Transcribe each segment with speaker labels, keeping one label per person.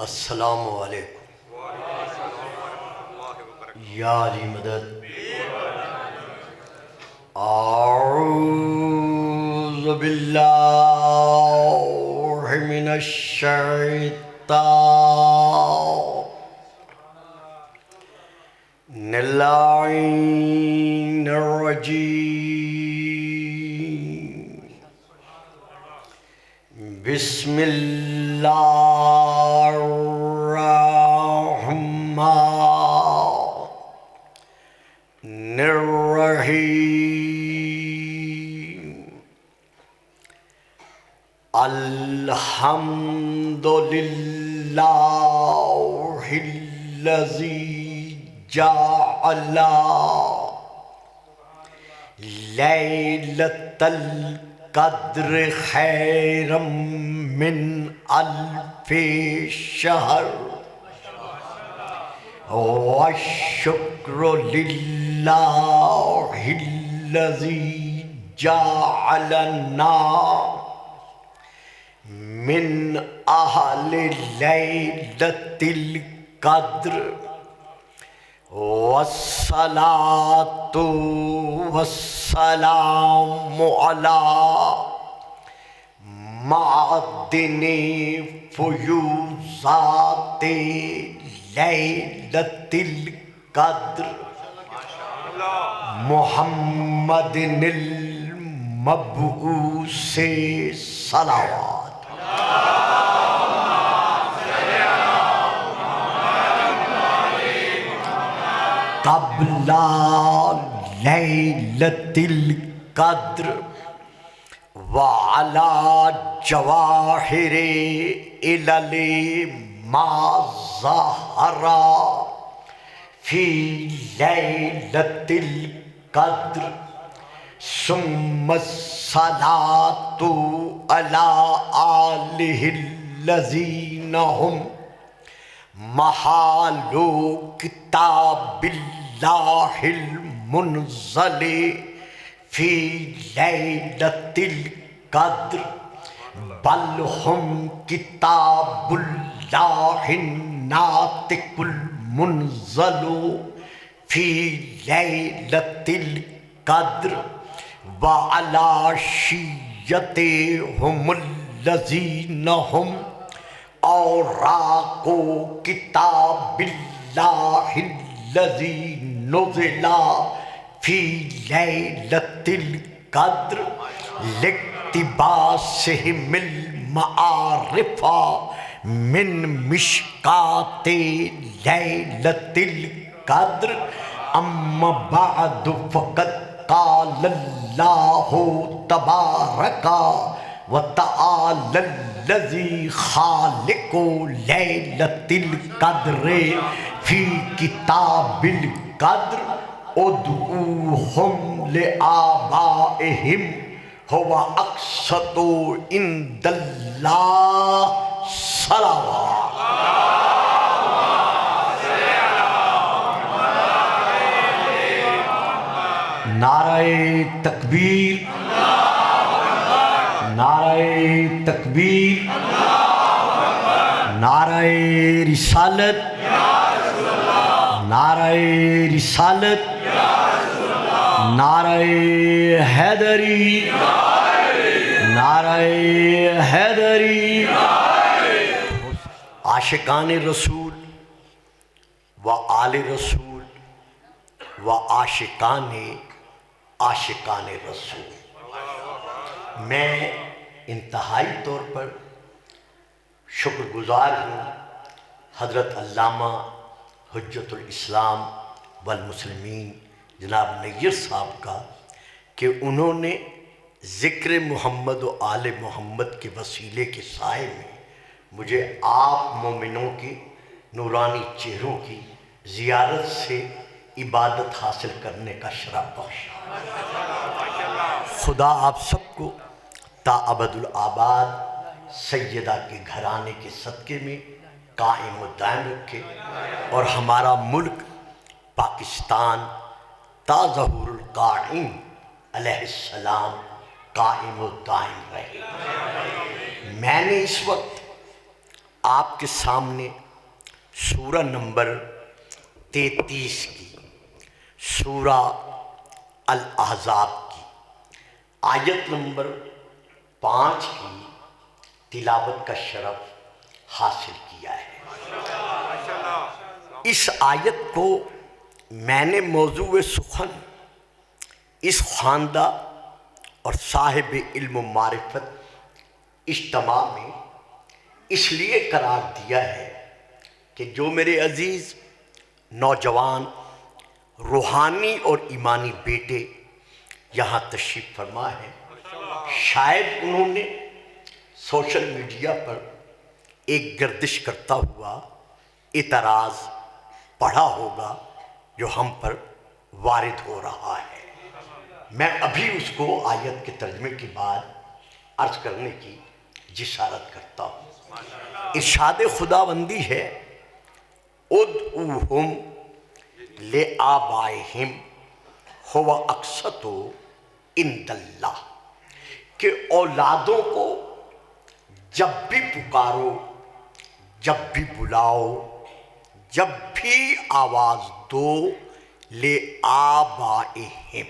Speaker 1: अस्सलामु अलैकुम। या अली मदद। औज़ु बिल्लाहि मिनश शैतानिर रजीम। बिस्मिल्लाहिर्रहमानिर्रहीम। अल्हम्दुलिल्लाहिल्लज़ी जअला लैलतल क़द्र खैरम मिन अल्फ़ि शहर व शुक्र लिल्लाहिल्लज़ी जअलना मिन अहले लैलतिल क़द्र वस्सलातु वस्सलामु अला मादिनी फ़ुयूज़ाते लैलतिल क़द्र मुहम्मदिनिल मबऊसे सलावत। क़ब्ला लैलतिल क़द्र व अला जवाहिरे इलले मा ज़हरा फ़ी लैलतिल क़द्र सुम्मा सलातु अला आलिहिल्लज़ीना हुम महालू किताबिल्लाहिल मुनज़्ज़ली फ़ी लैलतिल क़द्र बल हुम किताबुल्लाहिन नातिकुल मुनज़्ज़लु फ़ी लैलतिल क़द्र व अला शिय्यतिहुमुल्लज़ीना हुम औराक़ो किताबिल्लाहिल्लज़ी नुज़िला फ़ी लैलतिल क़द्र लिक्तिबासिहिमिल मआरिफ़ा मिन मिशकाते लैलतिल क़द्र अम्मा बअद फ़क़द क़ालल्लाहु तबारका व तआलल्लज़ी ख़ालिक़ु लैलतिल क़द्र फ़ी किताबिल क़द्र उदऊहुम लिआबाइहिम हुवा अक़सतु इंदल्लाह सलावत। नाराए तकबीर, नाराए तकबीर, नाराए रिसालत, नाराए रिसालत, नाराए हैदरी, नाराए हैदरी। आशिकान रसूल व आले रसूल व आशिकान रसूल, मैं इंतहाई तौर पर शुक्रगुज़ार हूँ हज़रत अल्लामा हुज्जतुल इस्लाम वल मुस्लिमीन जनाब नैयर साहब का कि उन्होंने ज़िक्र मोहम्मद व आले मोहम्मद के वसीले के साए में मुझे आप मोमिनों के नूरानी चेहरों की ज़ियारत से इबादत हासिल करने का शरफ़ बख्शा। खुदा आप सबको ताअबदुल आबाद सैयदा के घराने के सदक़े में कायम व दायम रखे और हमारा मुल्क पाकिस्तान ताज़हुरुल काइम अलैहिस्सलाम कायम व दायम रहे। मैंने इस वक्त आपके सामने सूरा नंबर 33 की, सूरा अल अहज़ाब की आयत नंबर 5 की तिलावत का शरफ हासिल किया है। इस आयत को मैंने मौजूए सुखन इस ख़ानदा और साहिब इल्म मारिफत इज्तिमा में इसलिए करार दिया है कि जो मेरे अजीज़ नौजवान रूहानी और ईमानी बेटे यहाँ तशरीफ़ फरमा है, शायद उन्होंने सोशल मीडिया पर एक गर्दिश करता हुआ इतराज़ पढ़ा होगा जो हम पर वारिद हो रहा है। मैं अभी उसको आयत के तर्जमे के बाद अर्ज करने की जिसारत करता हूँ। इरशाद खुदाबंदी है, उद्ऊहुम ले आबाइहिम हुवा अक़सतो इंदल्लाह, कि औलादों को जब भी पुकारो, जब भी बुलाओ, जब भी आवाज़ दो, ले आबाइहिम,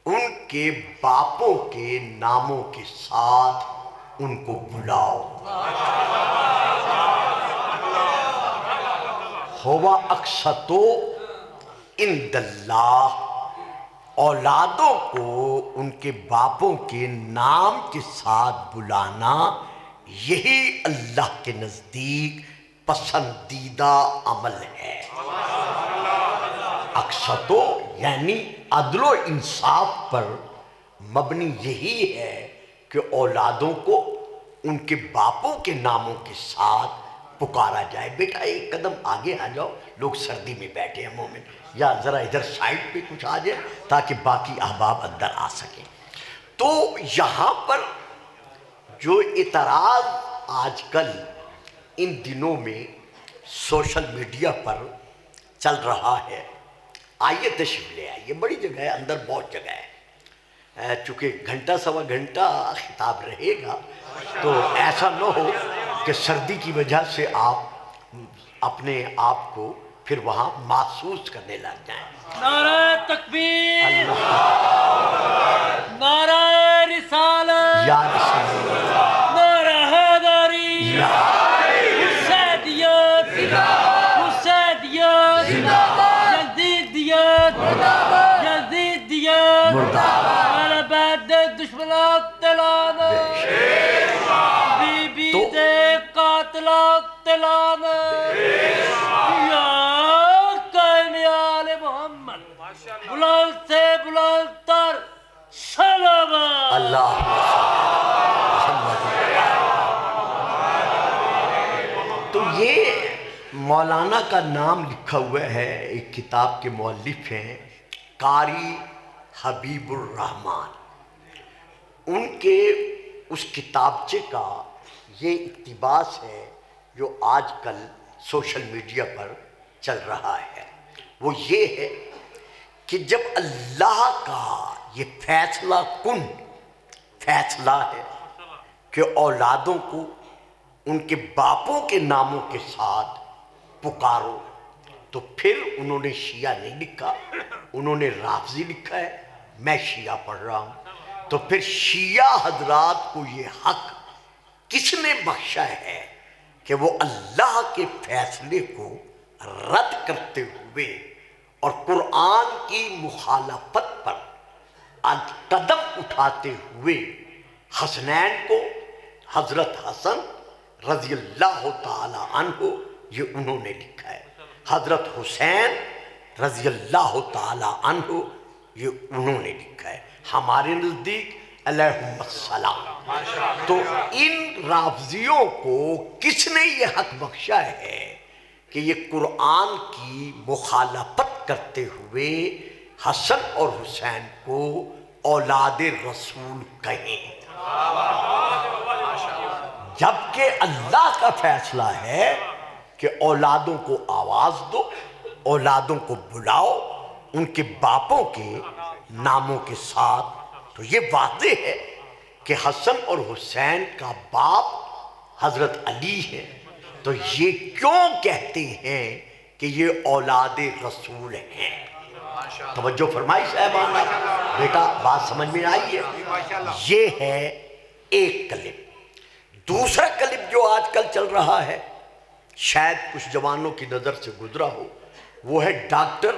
Speaker 1: उनके बापों के नामों के साथ उनको बुलाओ। हुवा अक़सतो इंदल्लाह, औलादों को उनके बापों के नाम के साथ बुलाना यही अल्लाह के नज़दीक पसंदीदा अमल है। अक़सतो यानी अदलो इंसाफ पर मबनी यही है कि औलादों को उनके बापों के नामों के साथ पुकारा जाए। बेटा एक कदम आगे आ जाओ, लोग सर्दी में बैठे हैं मोमिन, या ज़रा इधर साइड पे कुछ आ जाए ताकि बाकी अहबाब अंदर आ सकें। तो यहाँ पर जो इतराज़ आजकल इन दिनों में सोशल मीडिया पर चल रहा है, आइए तशरीफ़ ले आइए, बड़ी जगह है, अंदर बहुत जगह है। चूँकि घंटा सवा घंटा खिताब रहेगा तो ऐसा न हो कि सर्दी की वजह से आप अपने आप को फिर वहाँ महसूस करने लग जाएं।
Speaker 2: नारे तकबीर, नारे रिसालत,
Speaker 1: या रसूलल्लाह,
Speaker 2: नारे हैदरी, हुसैनियत, हुसैनियत, यज़ीदियत, यज़ीदियत, अहले बैत दे दुश्मनां ते लानत, बीबी दे कातिलां ते लानत, या कायने आले मोहम्मद, बुलंद से बुलंद तर सलावत।
Speaker 1: अल्लाह। तो ये मौलाना का नाम लिखा हुआ है, एक किताब के मौलिफ हैं कारी हबीबुर रहमान। उनके उस किताबचे का ये इक़्तिबास है जो आजकल सोशल मीडिया पर चल रहा है। वो ये है कि जब अल्लाह का ये फैसला कुन फैसला है कि औलादों को उनके बापों के नामों के साथ पुकारो, तो फिर उन्होंने शिया नहीं लिखा, उन्होंने राफ़ज़ी लिखा है, मैं शिया पढ़ रहा हूँ। तो फिर शिया हजरात को ये हक किसने बख्शा है कि वो अल्लाह के फैसले को रद्द करते हुए और कुरान की मुखालफत पर कदम उठाते हुए हसनैन को, हज़रत हसन रज़ी अल्लाह ताला अन्हु, ये उन्होंने लिखा है, हज़रत हुसैन रज़ी अल्लाह ताला अन्हु, ये उन्होंने लिखा है। हमारे नज़दीक अलैहिस्सलाम। तो इन राफ़ज़ियों को किसने ये हक बख्शा है कि ये कुरान की मुखालफत करते हुए हसन और हुसैन को औलाद रसूल कहें, जबकि अल्लाह का फैसला है कि औलादों को आवाज़ दो, औलादों को बुलाओ उनके बापों के नामों के साथ। तो ये वाज़ेह है कि हसन और हुसैन का बाप हज़रत अली है, तो ये क्यों कहते हैं कि ये औलाद रसूल हैं? तवज्जो फरमाई साहबान, बेटा बात समझ में आई है? ये है एक क्लिप। दूसरा क्लिप जो आजकल चल रहा है, शायद कुछ जवानों की नज़र से गुजरा हो, वो है डॉक्टर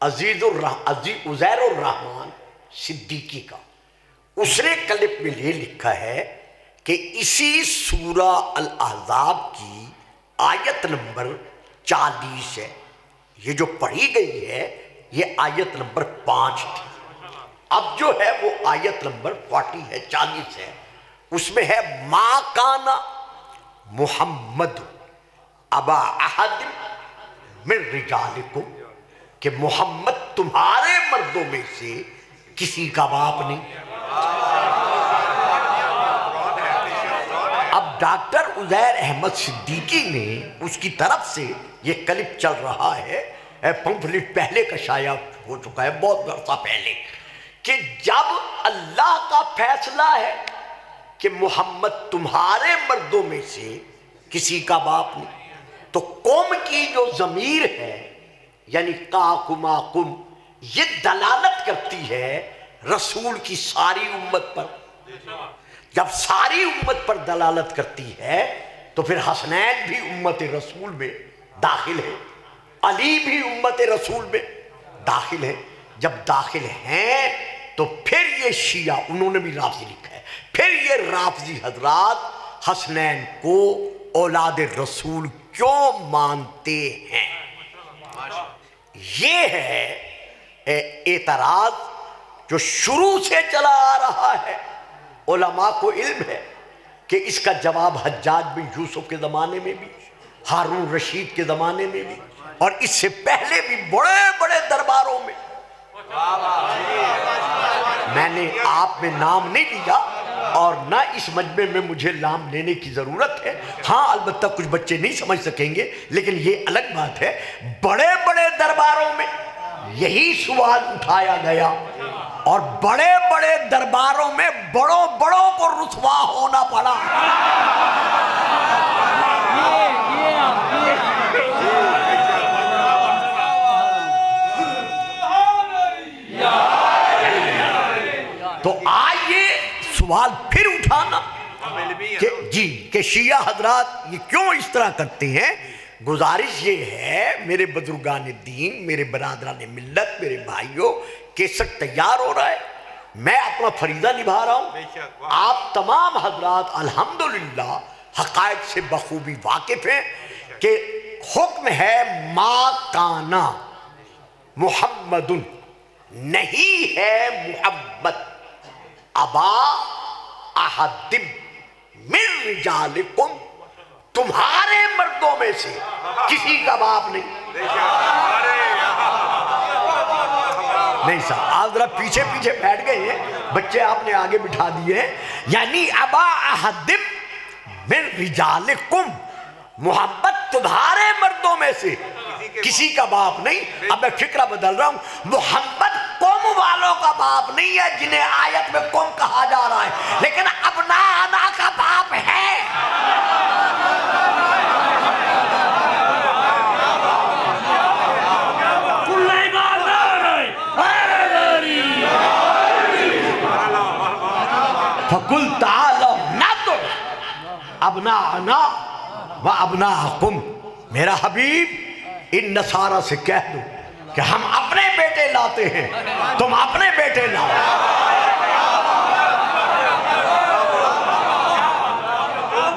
Speaker 1: उज़ैरुर रहमान सिद्दीकी का। उसने क्लिप में ये लिखा है कि इसी सूरा अल अहज़ाब की आयत नंबर 40 है, ये जो पढ़ी गई है ये आयत नंबर 5 थी, अब जो है वो आयत नंबर 40 है, 40 है। उसमें है मा काना मुहम्मद अबा अहद मिन रिजालिकुम, कि मोहम्मद तुम्हारे मर्दों में से किसी का बाप नहीं। अब डॉक्टर उज़ैर अहमद सिद्दीकी ने उसकी तरफ से ये क्लिप चल रहा है, पंफलेट पहले का शाया हो चुका है बहुत अरसा पहले, कि जब अल्लाह का फैसला है कि मोहम्मद तुम्हारे मर्दों में से किसी का बाप नहीं, तो कौम की जो ज़मीर है यानी काकुमाकुम, ये दलालत करती है रसूल की सारी उम्मत पर। जब सारी उम्मत पर दलालत करती है तो फिर हसनैन भी उम्मत रसूल में दाखिल है, अली भी उम्मत रसूल में दाखिल है। जब दाखिल हैं तो फिर ये शिया, उन्होंने भी राफ़ज़ी लिखा है, फिर ये राफ़ज़ी हजरात हसनैन को औलाद रसूल क्यों मानते हैं? ये है एतराज जो शुरू से चला आ रहा है। उलमा को इल्म है कि इसका जवाब हज्जाज बिन यूसुफ के ज़माने में भी, हारून रशीद के ज़माने में भी, और इससे पहले भी बड़े बड़े दरबारों में, मैंने आप में नाम नहीं लिया और ना इस मजमे में मुझे नाम लेने की ज़रूरत है। हाँ, अलबत्ता कुछ बच्चे नहीं समझ सकेंगे, लेकिन ये अलग बात है। बड़े बड़े दरबारों में यही सवाल उठाया गया और बड़े बड़े दरबारों में बड़ों बड़ों को रुसवा होना पड़ा। तो आइए सवाल फिर उठाना कि शिया हजरात ये क्यों इस तरह करते हैं। गुजारिश ये है मेरे बुजुर्गान दीन, मेरे बरादरान मिल्लत, मेरे भाइयों, केसट तैयार हो रहा है, मैं अपना फरीदा निभा रहा हूँ। आप तमाम हजरात अल्हम्दुलिल्लाह हक़ाइक़ से बखूबी वाकिफ हैं कि हुक्म है मा काना मुहम्मदुन, नहीं है मुहम्मद अबा अहदिम मिन रिजालिकुम, तुम्हारे मर्दों में से किसी का बाप नहीं। नहीं साहब, आप जरा पीछे पीछे बैठ गए हैं, बच्चे आपने आगे बिठा दिए हैं। यानी अबा अहदिम मिन रिजालिकुम, मोहम्मद तुम्हारे मर्दों में से किसी का बाप नहीं। अब मैं फिक्रा बदल रहा हूं, मोहम्मद कौम वालों का बाप नहीं है जिन्हें आयत में कौम कहा जा रहा है, लेकिन अपना आना का बाप है। फकुल तालो ना तो अबना आना व अबना हुकुम, मेरा हबीब इन नसारा से कह दो कि हम अपने बेटे लाते हैं, तुम अपने बेटे लाओ।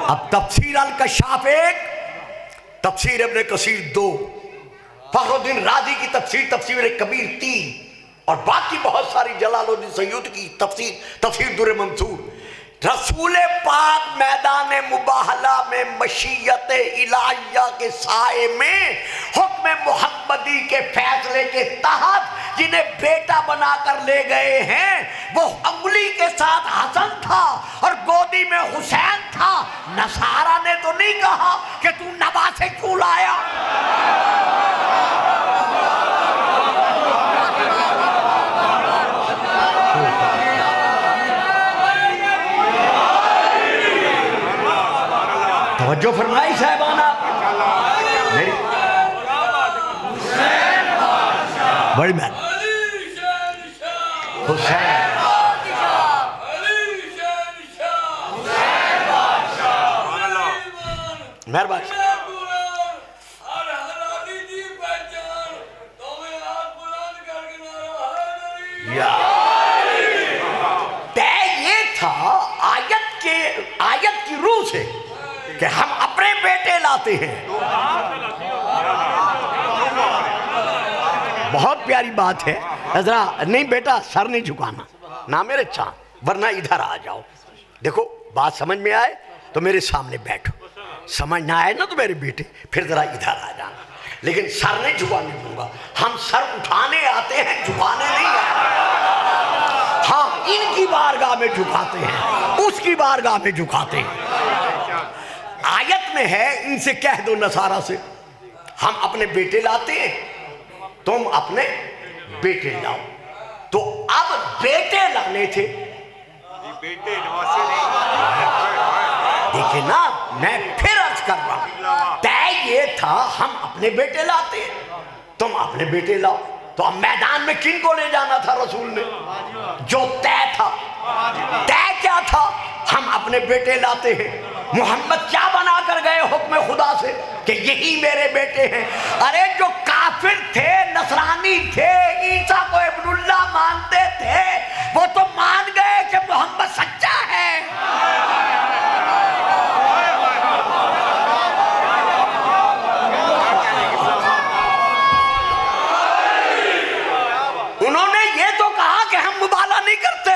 Speaker 1: अब तफसीर अल कशाफ 1, तफसीर इब्न कसीर 2, फखरुद्दीन राजी की तफसीर, तफसीर कबीर 3, और बाकी बहुत सारी जलालुद्दीन सयूद की तफसीर, तफसीर दुर्र मंसूर। रसूल पाक मैदान मुबाहला में मशीयत इलाहिया के साए में हुक्म मुहम्मदी के फैसले के तहत जिन्हें बेटा बनाकर ले गए हैं, वो अंगुली के साथ हसन था और गोदी में हुसैन था। नसारा ने तो नहीं कहा कि तू नबा से क्यों लाया। तवज्जो फरमाई साहबाना मेरी, बड़ी मेहरबानी। हुसैन मेहरबानी। तय ये था आयत की रूह से कि हम अपने बेटे लाते हैं। बहुत प्यारी बात है। जरा नहीं बेटा सर नहीं झुकाना ना मेरे चांद, वरना इधर आ जाओ। देखो बात समझ में आए तो मेरे सामने बैठो, समझ ना आए ना तो मेरे बेटे फिर जरा इधर आ जाना, लेकिन सर नहीं झुकाने दूंगा। हम सर उठाने आते हैं, झुकाने नहीं आते। हाँ, इनकी बारगाह में झुकाते हैं, उसकी बारगाह में झुकाते हैं। आयत में है, इनसे कह दो नसारा से हम अपने बेटे लाते हैं, तुम अपने बेटे लाओ। तो अब बेटे लाने थे, देखिए ना, मैं फिर अर्ज कर रहा हूं, तय ये था हम अपने बेटे लाते हैं, तुम अपने बेटे लाओ। तो अब मैदान में किन को ले जाना था रसूल ने? जो तय था, तय क्या था? हम अपने बेटे लाते हैं। मोहम्मद क्या बना कर गए हुक्म खुदा से कि यही मेरे बेटे हैं। अरे जो काफिर थे, नसरानी थे, ईसा को इब्नुल्लाह मानते थे, वो तो मान गए कि मोहम्मद सच्चा है। उन्होंने ये तो कहा कि हम मुबाला नहीं करते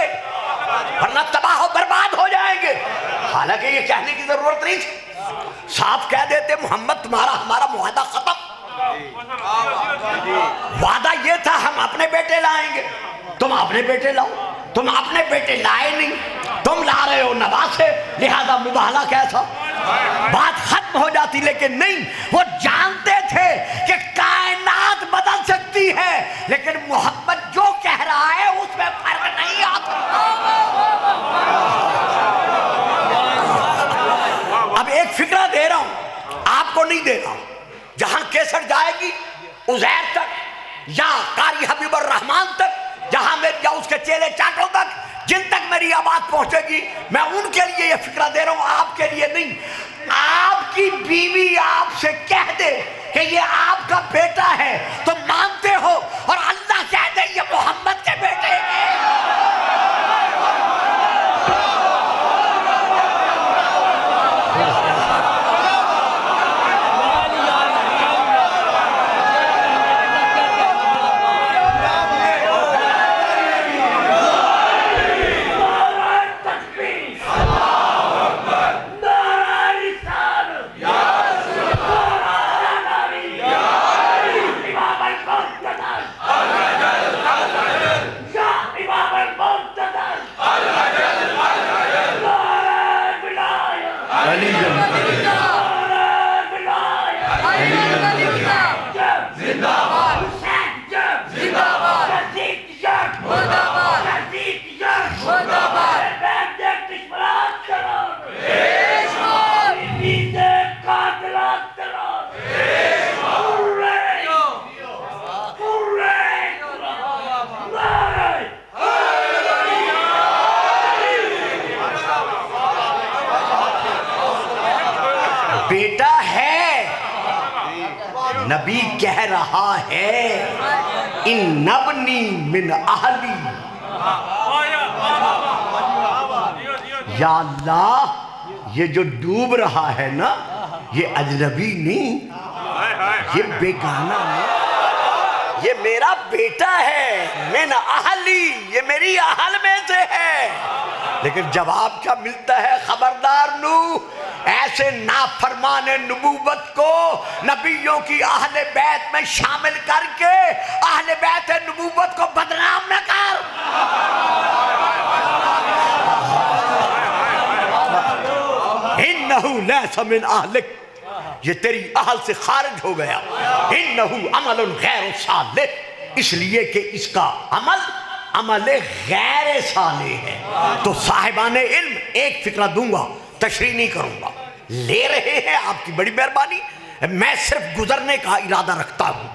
Speaker 1: वरना तबाह और बर्बाद हो जाएंगे। हालांकि ये कहने की जरूरत नहीं थी, साफ कह देते मोहम्मद तुम्हारा हमारा मुआहदा खत्म। वादा ये था हम अपने बेटे लाएंगे, तुम अपने बेटे लाओ। तुम अपने बेटे लाए नहीं, तुम ला रहे हो नवासे, लिहाजा मुबाला कैसा, बात खत्म हो जाती। लेकिन नहीं, वो जानते थे कि कायनात बदल सकती है, लेकिन मोहम्मद जो कह रहा है उसमें फर्क नहीं आता। अब एक फिक्रा दे रहा हूं, आपको नहीं दे रहा हूं। जहां केसर जाएगी उजैर तक या कारी हबीबुर रहमान तक, जहां मेरे या उसके चेले चाटों तक, जिन तक मेरी आवाज पहुंचेगी, मैं उनके लिए ये फिक्रा दे रहा हूं, आपके लिए नहीं। आपकी बीवी आपसे कह दे कि ये आपका बेटा है, तो मानते हो, और अल्लाह कह दे ये मोहम्मद के बेटे हैं। बेटा है, नबी कह रहा है इन नबनी मिन अहली, या अल्लाह ये जो डूब रहा है ना, ये अजनबी नहीं, ये बेगाना है, ये मेरा बेटा है, मिन अहली, ये मेरी अहल में से है। लेकिन जवाब क्या मिलता है? खबरदार नूह, ऐसे नाफरमाने नबूवत को नबियों की अहले बैत में शामिल करके अहले बैत नबूवत को बदनाम न कर। इन्नहु लैसा मिन अहलिक, ये तेरी अहल से खारिज हो गया। इन्नहु अमलुन गैर सालिह, इसलिए कि इसका अमल गैर सालिह है। तो साहिबाने इल्म, एक फिक्रा दूंगा, तशरीह नहीं करूंगा, ले रहे हैं, आपकी बड़ी मेहरबानी। मैं सिर्फ गुजरने का इरादा रखता हूं।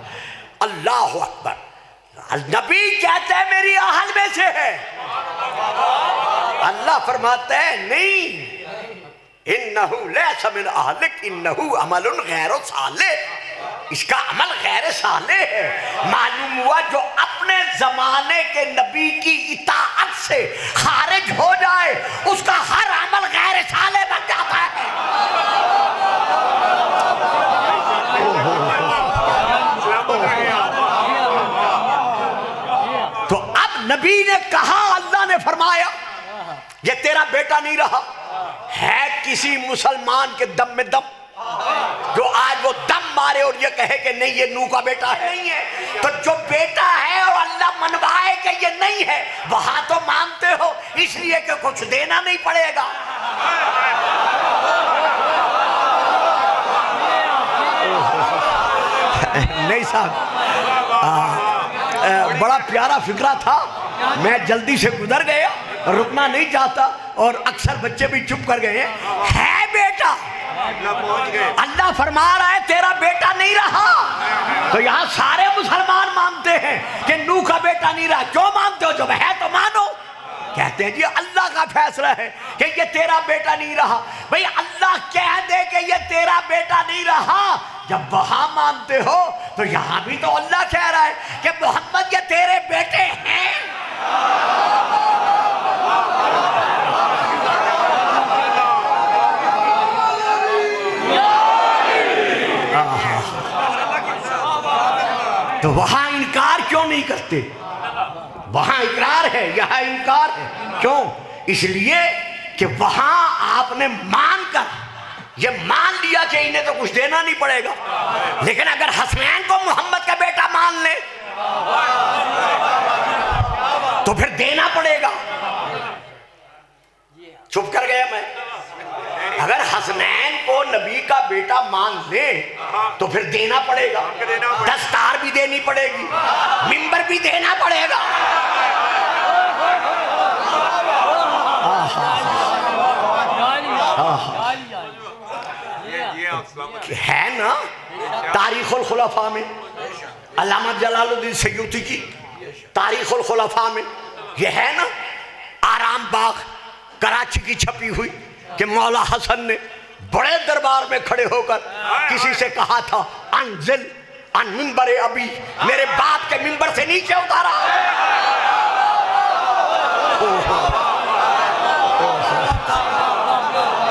Speaker 1: अल्लाह अकबर। नबी कहते हैं मेरी आहल में से है। अल्लाह फरमाते हैं नहीं, इन्नहु लैसा मिन अहलिक इन्नहु अमलुन गैरु सालिह, इसका अमल गैर सालिह है। मालूम हुआ जो अपने जमाने के नबी की इताअत से खारिज हो जाए उसका हर अमल गैर सालिह बन जाता है। तो अब नबी ने कहा, अल्लाह ने फरमाया ये तेरा बेटा नहीं रहा है। किसी मुसलमान के दम में दम, जो आज वो दम मारे और ये कहे कि नहीं ये नूह का बेटा है, नहीं है। तो जो बेटा है और अल्लाह मनवाए कि ये नहीं है, वहां तो मानते हो इसलिए कि कुछ देना नहीं पड़ेगा। नहीं साहब, बड़ा प्यारा फिक्रा था, मैं जल्दी से गुजर गया, रुकना नहीं चाहता और अक्सर बच्चे भी चुप कर गए है बेटा। अल्लाह फरमा रहा है तेरा बेटा नहीं रहा। तो यहाँ सारे मुसलमान मानते हैं कि नूह का बेटा नहीं रहा। क्यों मानते हो? जब है तो मानो। कहते हैं जी अल्लाह का फैसला है कि ये तेरा बेटा नहीं रहा। भाई अल्लाह कह दे कि ये तेरा बेटा नहीं रहा, जब वहां मानते हो तो यहाँ भी तो अल्लाह कह रहा है कि मोहम्मद ये तेरे बेटे हैं। तो वहां इनकार क्यों नहीं करते? वहां इकरार है, यहाँ इनकार है। क्यों? इसलिए कि वहां आपने मानकर ये मान लिया कि इन्हें तो कुछ देना नहीं पड़ेगा, लेकिन अगर हसनैन को मोहम्मद का बेटा मान ले तो फिर देना पड़ेगा। चुप कर गया मैं। अगर हसनैन को नबी का बेटा मान ले तो फिर देना पड़ेगा, दस्तार भी देनी पड़ेगी, मिंबर भी देना पड़ेगा। है ना तारीखुल खुलफा में, अल्लामा जलालुद्दीन सयूती की तारीखुल खुलफा में ये है ना, आराम बाग कराची की छपी हुई कि मौला हसन ने बड़े दरबार में खड़े होकर किसी से कहा था अनजिल अन मिंबरे अभी, मेरे बाप के मिंबर से नीचे उतारा।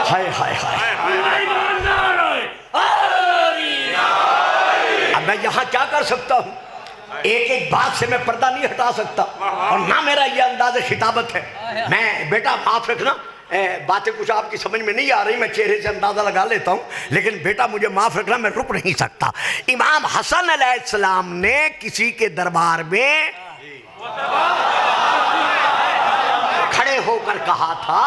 Speaker 1: हाय हाय हाय। अब मैं यहाँ क्या कर सकता हूँ? एक एक बात से मैं पर्दा नहीं हटा सकता और ना मेरा ये अंदाज़ खिताबत है। मैं बेटा माफ रखना, बातें कुछ आपकी समझ में नहीं आ रही, मैं चेहरे से अंदाज़ा लगा लेता हूँ, लेकिन बेटा मुझे माफ़ रखना, मैं रुक नहीं सकता। इमाम हसन अलैहिस्सलाम ने किसी के दरबार में खड़े होकर कहा था,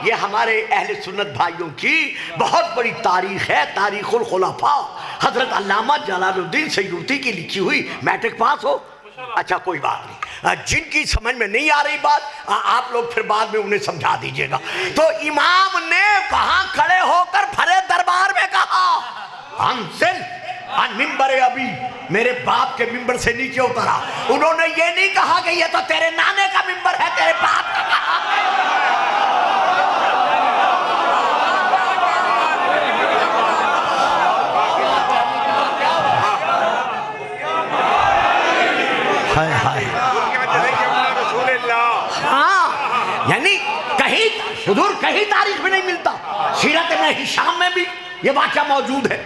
Speaker 1: ये हमारे अहले सुन्नत भाइयों की बहुत बड़ी तारीख है, तारीखुल खुलफा, हजरत अल्लामा जलालुद्दीन सयूती की लिखी हुई। मैट्रिक पास हो? अच्छा कोई बात नहीं, जिनकी समझ में नहीं आ रही बात आप लोग फिर बाद में उन्हें समझा दीजिएगा। तो इमाम ने वहां खड़े होकर भरे दरबार में कहा अनजिल अन मिंबरे अभी, मेरे बाप के मिंबर से नीचे उतरा। उन्होंने ये नहीं कहा कि ये तो तेरे नाने का मिंबर है, तेरे बाप का कहा हाय हाय। हाँ, यानी कहीं हुजूर कहीं तारीख में नहीं मिलता, सीरत में हिशाम में भी ये वाक़या मौजूद है।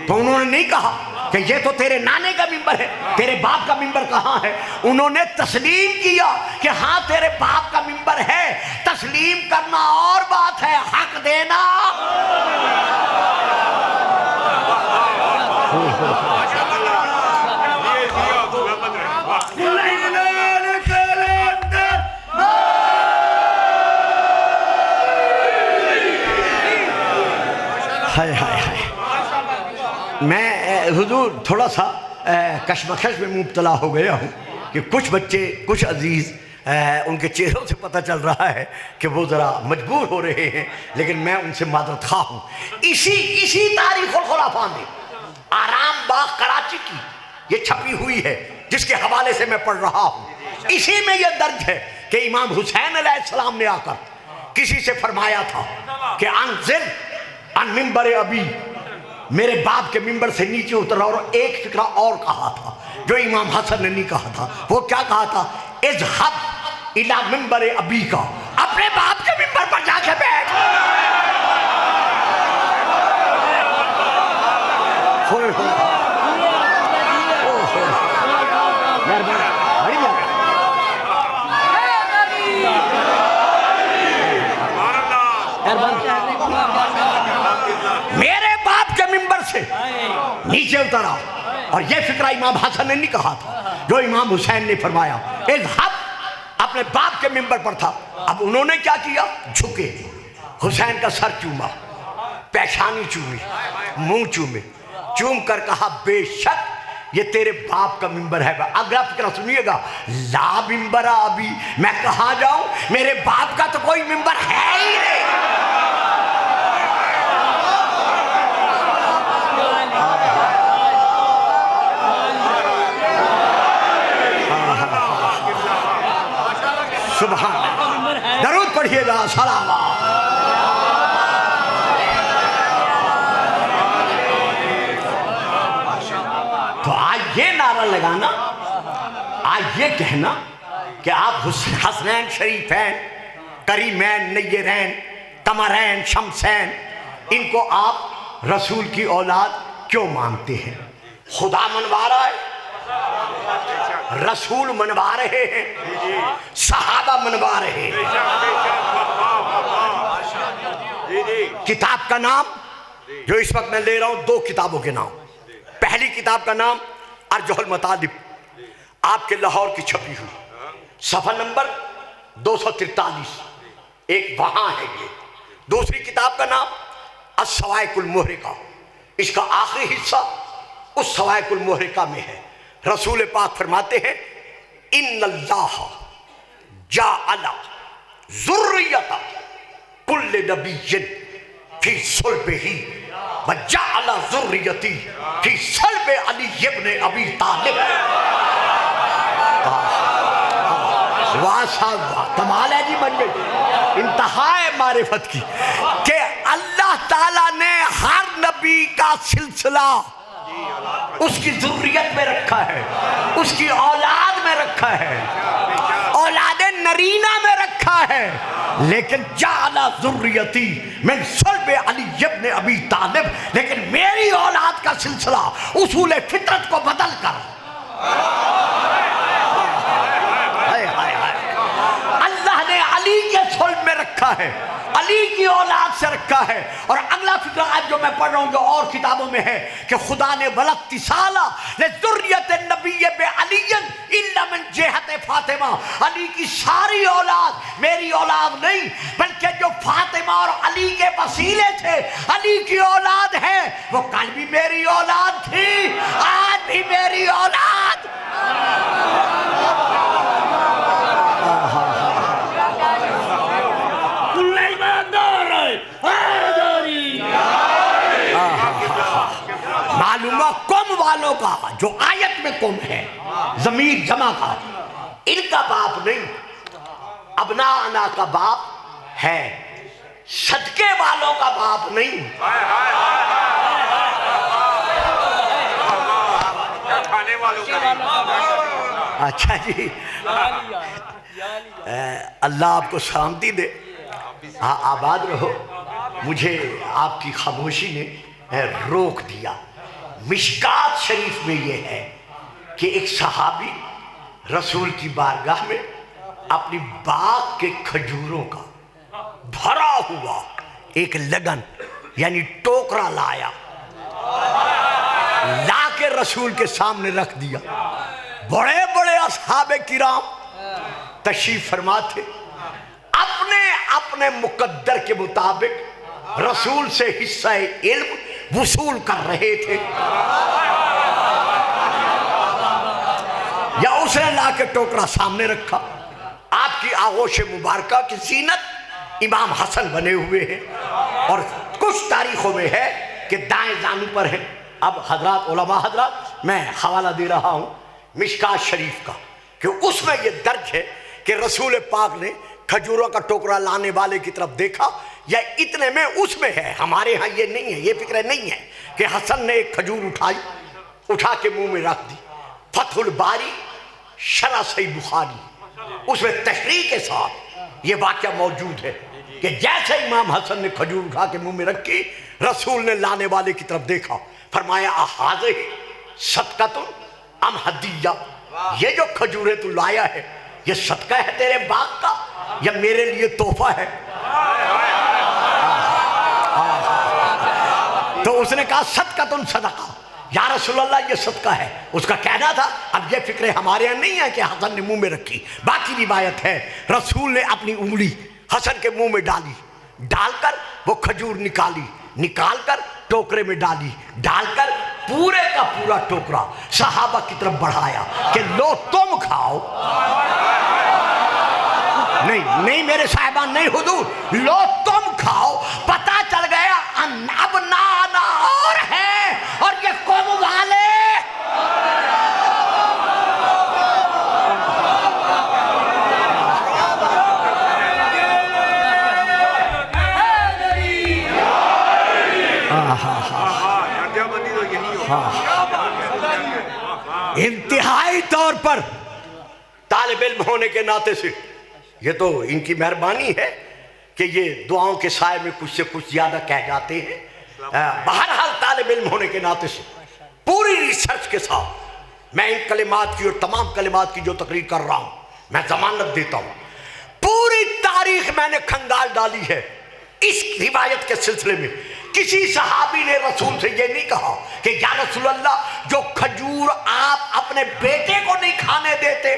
Speaker 1: तो उन्होंने नहीं कहा कि ये तो तेरे नाने का मिंबर है, तेरे बाप का मिंबर कहाँ है। उन्होंने तस्लीम किया कि हाँ तेरे बाप का मिंबर है। तस्लीम करना और बात है, हक देना हाय हाय हाय। मैं हुजूर थोड़ा सा कशमकश में मुब्तला हो गया हूँ कि कुछ बच्चे, कुछ अजीज़ उनके चेहरों से पता चल रहा है कि वो ज़रा मजबूर हो रहे हैं, लेकिन मैं उनसे मादरत खा हूँ। इसी तारीख खुलाफा में आराम बाग कराची की ये छपी हुई है, जिसके हवाले से मैं पढ़ रहा हूँ। इसी में यह दर्ज है कि इमाम हुसैन अलैहिस्सलाम ने आकर किसी से फरमाया था कि अनज़िल अन मिंबर अबी, मेरे बाप के मिंबर से नीचे उतर। और एक फिक्रा और कहा था जो इमाम हसन ने नहीं कहा था। वो क्या कहा था? इज़हब इला मिंबर अबी का, अपने बाप के मिंबर पर जाके बैठ। मेरे बाप के मिंबर से नीचे उतरा। और यह फिक्रा इमाम हसन ने नहीं कहा था, जो इमाम हुसैन ने फरमाया। इज़हब अपने बाप के मिंबर पर था। अब उन्होंने क्या किया? झुके, हुसैन का सर चूमा, पेशानी चूमी, मुंह चूमे, चूम कर कहा बेशक ये तेरे बाप का मिंबर है। अगला फिक्रा सुनिएगा, ला मिंबरा अभी, मैं कहाँ जाऊं, मेरे बाप का तो कोई मिंबर है ही नहीं। सुभान, दरूद पढ़िएगा, सलाम। तो आज ये नारा लगाना, आज ये कहना कि आप हसनैन, शरीफैन, करीमैन, नय्यरैन, कमरैन, शमसैन, इनको आप रसूल की औलाद क्यों मानते हैं? खुदा मनवा रहा है, रसूल मनवा रहे हैं, सहाबा मनवा रहे हैं। किताब का नाम जो इस वक्त मैं ले रहा हूं, 2 किताबों के नाम। पहली किताब का नाम अर्जुल मतालिब, आपके लाहौर की छपी हुई, सफ़ा नंबर 243, एक वहां है ये। दूसरी किताब का नाम अस्सवाइकुल मुहरिका, इसका आखिरी हिस्सा उस सवाइकुल मुहरिका में है। रसूल पाक फरमाते हैं, इन्नल्लाह जाअला ज़ुर्रियत कुल्ल नबिय्यिन फी सुल्बिही व जाअला ज़ुर्रियती फी सल्बि अली इब्न अबी तालिब। वाह साहब, कमाल है जी, बन गई इंतहाए मारिफत की कि अल्लाह ताला ने हर नबी का सिलसिला उसकी ज़ुर्रियत में रखा है, उसकी औलाद में रखा है, औलादे नरीना में रखा है। लेकिन जाला ज़ुर्रियती मिन सुल्बि अली इब्न अबी तालिब, लेकिन मेरी औलाद का सिलसिला उसूल फितरत को बदल कर अल्लाह ने अली के सुल्ब में रखा है, अली की औलाद से रखा है। और अगला फिक्र आज जो मैं पढ़ रहा हूं, जो और किताबों में है कि खुदा ने वलत्तिसाला लिज़ुर्रियत नबिय्य बे अलीयन इल्ला मिन जिहत फातिमा, अली की सारी औलाद मेरी औलाद नहीं, बल्कि जो फातिमा और अली के वसीले थे अली की औलाद है, वो कल भी मेरी औलाद थी, आज भी मेरी औलाद। मालूमा कौम वालों का जो आयत में कौम है, ज़मीर जमा का, इनका बाप नहीं, अबना अना का बाप है, सदके वालों का बाप नहीं। अच्छा जी, अल्लाह आपको शांति दे, आबाद रहो। मुझे आपकी खामोशी ने रोक दिया। मिशकात शरीफ में यह है कि एक सहाबी रसूल की बारगाह में अपनी बाग के खजूरों का भरा हुआ एक लगन यानी टोकरा लाया, ला के रसूल के सामने रख दिया। बड़े बड़े असहाबे किराम तशरीफ फरमा थे, अपने अपने मुकद्दर के मुताबिक रसूल से हिस्सा इल्म वसूल कर रहे थे। या उसने ला के टोकरा सामने रखा, आपकी आगोश मुबारक की जीनत इमाम हसन बने हुए हैं, और कुछ तारीखों में है कि दाएं जानू पर है। अब हजरात उलमा हजरात, मैं हवाला दे रहा हूँ मिशकात शरीफ का, कि उसमें यह दर्ज है कि रसूल पाक ने खजूरों का टोकरा लाने वाले की तरफ देखा, या इतने में उसमें है। हमारे यहाँ ये नहीं है, ये फिक्र नहीं है कि हसन ने एक खजूर उठाई, उठा के मुंह में रख दी। फतहुल बारी शरह सही बुखारी, उसमें तशरीह के साथ ये वाक़या मौजूद है कि जैसे इमाम हसन ने खजूर उठा के मुंह में रखी, रसूल ने लाने वाले की तरफ देखा, फरमाया आहाज़े सदक़तुन अम हदिया, ये जो खजूरें तू लाया है ये सदका है तेरे बाग का या मेरे लिए तोहफा है? तो उसने कहा सदक़तुन सदका, या रसूलल्लाह ये सदका है। उसका कहना था, अब ये फिक्र हमारे यहाँ नहीं है कि हसन ने मुंह में रखी। बाकी रिवायत है रसूल ने अपनी उंगली हसन के मुंह में डाली, डालकर वो खजूर निकाली, निकालकर टोकरे में डाली, डालकर पूरे का पूरा टोकरा सहाबा की तरफ बढ़ाया कि लो तुम खाओ। नहीं नहीं मेरे साहिबान, नहीं हुजूर, लो तुम खाओ। पता चल गया अब ना और है, और ये कौम वाले इंतहाई तौर पर तालिब इल्म होने के नाते से ये तो इनकी मेहरबानी है कि ये दुआओं के साए में कुछ से कुछ ज्यादा कह जाते हैं। बहरहाल तालिब इल्म होने के नाते से पूरी रिसर्च के साथ मैं इन कलिमात की और तमाम कलिमात की जो तकरीर कर रहा हूं, मैं जमानत देता हूं, पूरी तारीख मैंने खंगाल डाली है। इस रिवायत के सिलसिले में किसी सहाबी ने रसूल से ये नहीं कहा कि या रसूल अल्लाह, जो खजूर आप अपने बेटे को नहीं खाने देते,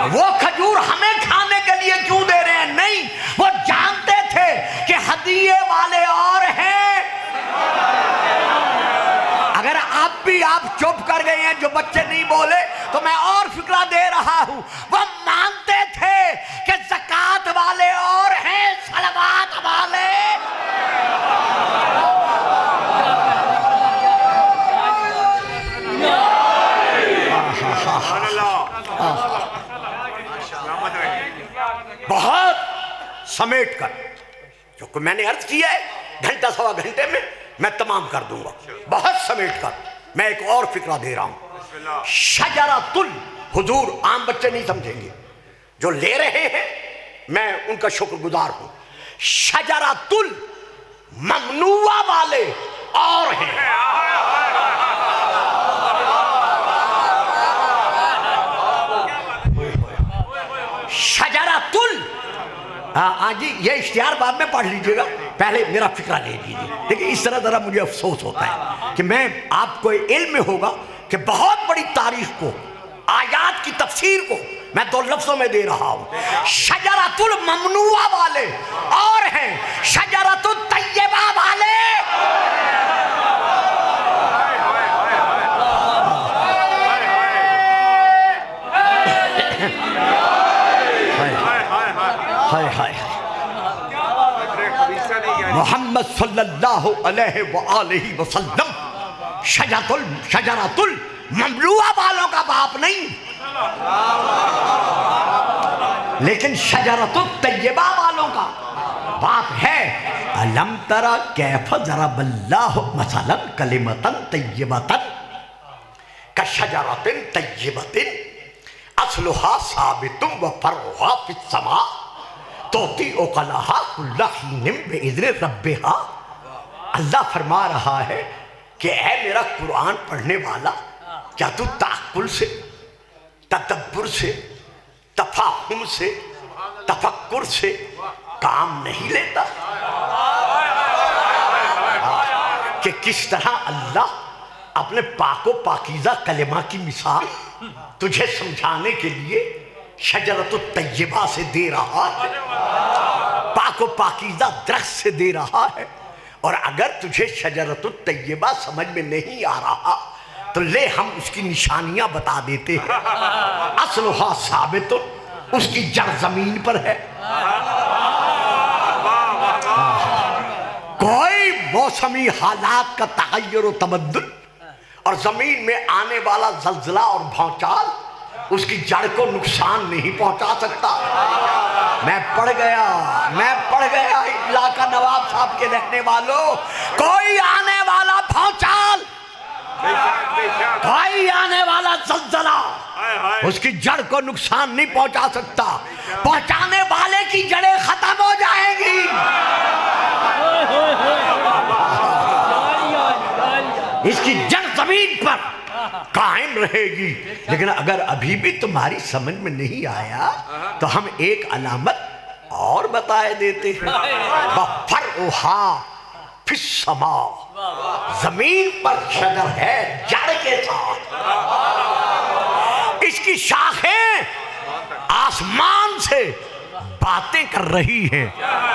Speaker 1: वो खजूर हमें खाने के लिए क्यों दे रहे हैं? नहीं, वो जानते थे कि हदिये वाले और हैं। अगर आप चुप कर गए हैं, जो बच्चे नहीं बोले, तो मैं और फिक्रा दे रहा हूं। वो मानते थे कि ज़कात वाले और हैं, सलवात वाले। बहुत समेट कर, जो मैंने अर्ज किया है, घंटा सवा घंटे में मैं तमाम कर दूंगा। बहुत समेट कर मैं एक और फिक्रा दे रहा हूं। शजरातुल, हुजूर आम बच्चे नहीं समझेंगे, जो ले रहे हैं मैं उनका शुक्रगुजार हूं। शजरातुल ममनुआ वाले और हैं। शजरातुल, हाँ जी, ये इश्तिहार बाद में पढ़ लीजिएगा, पहले मेरा फिक्रा ले लीजिए। लेकिन इस तरह जरा मुझे अफसोस होता है कि मैं आपको इल्म में होगा कि बहुत बड़ी तारीख को, आयात की तफसीर को मैं दो लफ्जों में दे रहा हूं। शजरातुल ममनुआ वाले और हैं शजरातुल तय्यबा वाले। हाय हाय, मोहम्मद सल्लल्लाहु अलैहि वसल्लम शजरातुल ममनुआ वालों का बाप नहीं, लेकिन शजरतुत तय्यबा वालों का बाप है। अलम तरा कैफ ज़रबल्लाहु मसलन कलिमतन तय्यबतन कशजरतिन तय्यबतिन अस्लुहा साबितुम व फरउहा फिस समा तोती उकलहा कुल्ला हीनिम बिइज़्नि रब्बिहा। अल्लाह फरमा रहा है कि ऐ मेरा कुरान पढ़ने वाला, क्या तू ताक़ुल से, तदब्बुर से, तफाहुम से, तफक्कुर से काम नहीं लेता कि किस तरह अल्लाह अपने पाको पाकीज़ा कलिमा की मिसाल तुझे समझाने के लिए शजरतुत तय्यबा से दे रहा है, पाको पाकीज़ा दरख्त से दे रहा है। और अगर तुझे शजरतुत तय्यबा समझ में नहीं आ रहा तो ले हम उसकी निशानियां बता देते हैं। असलहा साबित, उसकी जड़ जमीन पर है। कोई मौसमी हालात का तगय्युर और तबद्दुल और जमीन में आने वाला जल्जला और भौचाल उसकी जड़ को नुकसान नहीं पहुंचा सकता। मैं पढ़ गया इलाका नवाब साहब के रहने वालों, कोई आने वाला भौचाल, कोई आने वाला जल्जला उसकी जड़ को नुकसान नहीं पहुंचा सकता। पहुंचाने वाले की जड़ें खत्म हो जाएंगी। इसकी जड़ जमीन पर कायम रहेगी। लेकिन अगर अभी भी तुम्हारी समझ में नहीं आया तो हम एक अलामत और बताए देते हैं। फरउहा फिस्समा, जमीन पर शजर है जड़ के साथ, इसकी शाखें आसमान से बातें कर रही हैं।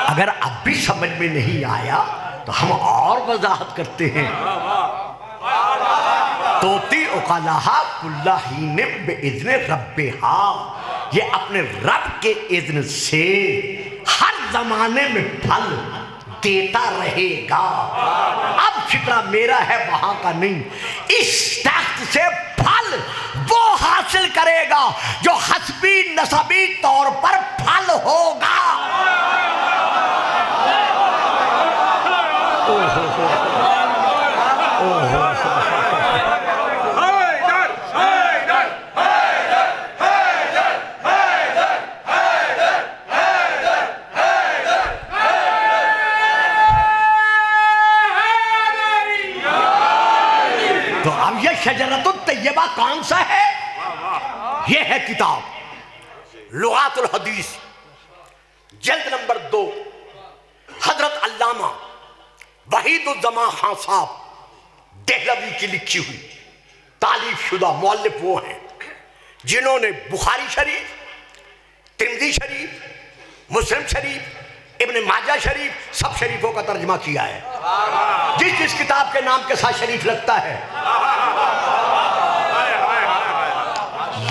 Speaker 1: अगर अब भी समझ में नहीं आया तो हम और वजाहत करते हैं। तोती उकलाहा कुल्ला हीने बेइज़्ने रब्बिहा, ये अपने रब के इज़्न से हर जमाने में फल देता रहेगा। अब फिक्रा मेरा है वहां का नहीं। इस तख्त से फल वो हासिल करेगा जो हस्बी नसबी तौर पर फल होगा। तो अब ये शजरतुत तैयबा कौन सा है? ये है किताब लुगातुल हदीस, जल्द नंबर 2, हजरत अल्लामा वहीदुज़्ज़मा खान साहब देहलवी की लिखी हुई तालीफ शुदा मुअल्लिफ वो हैं जिन्होंने बुखारी शरीफ, तिरमिज़ी शरीफ, मुस्लिम शरीफ, इब्न माजा शरीफ, सब शरीफों का तर्जमा किया है। जिस जिस किताब के नाम के साथ शरीफ लगता है,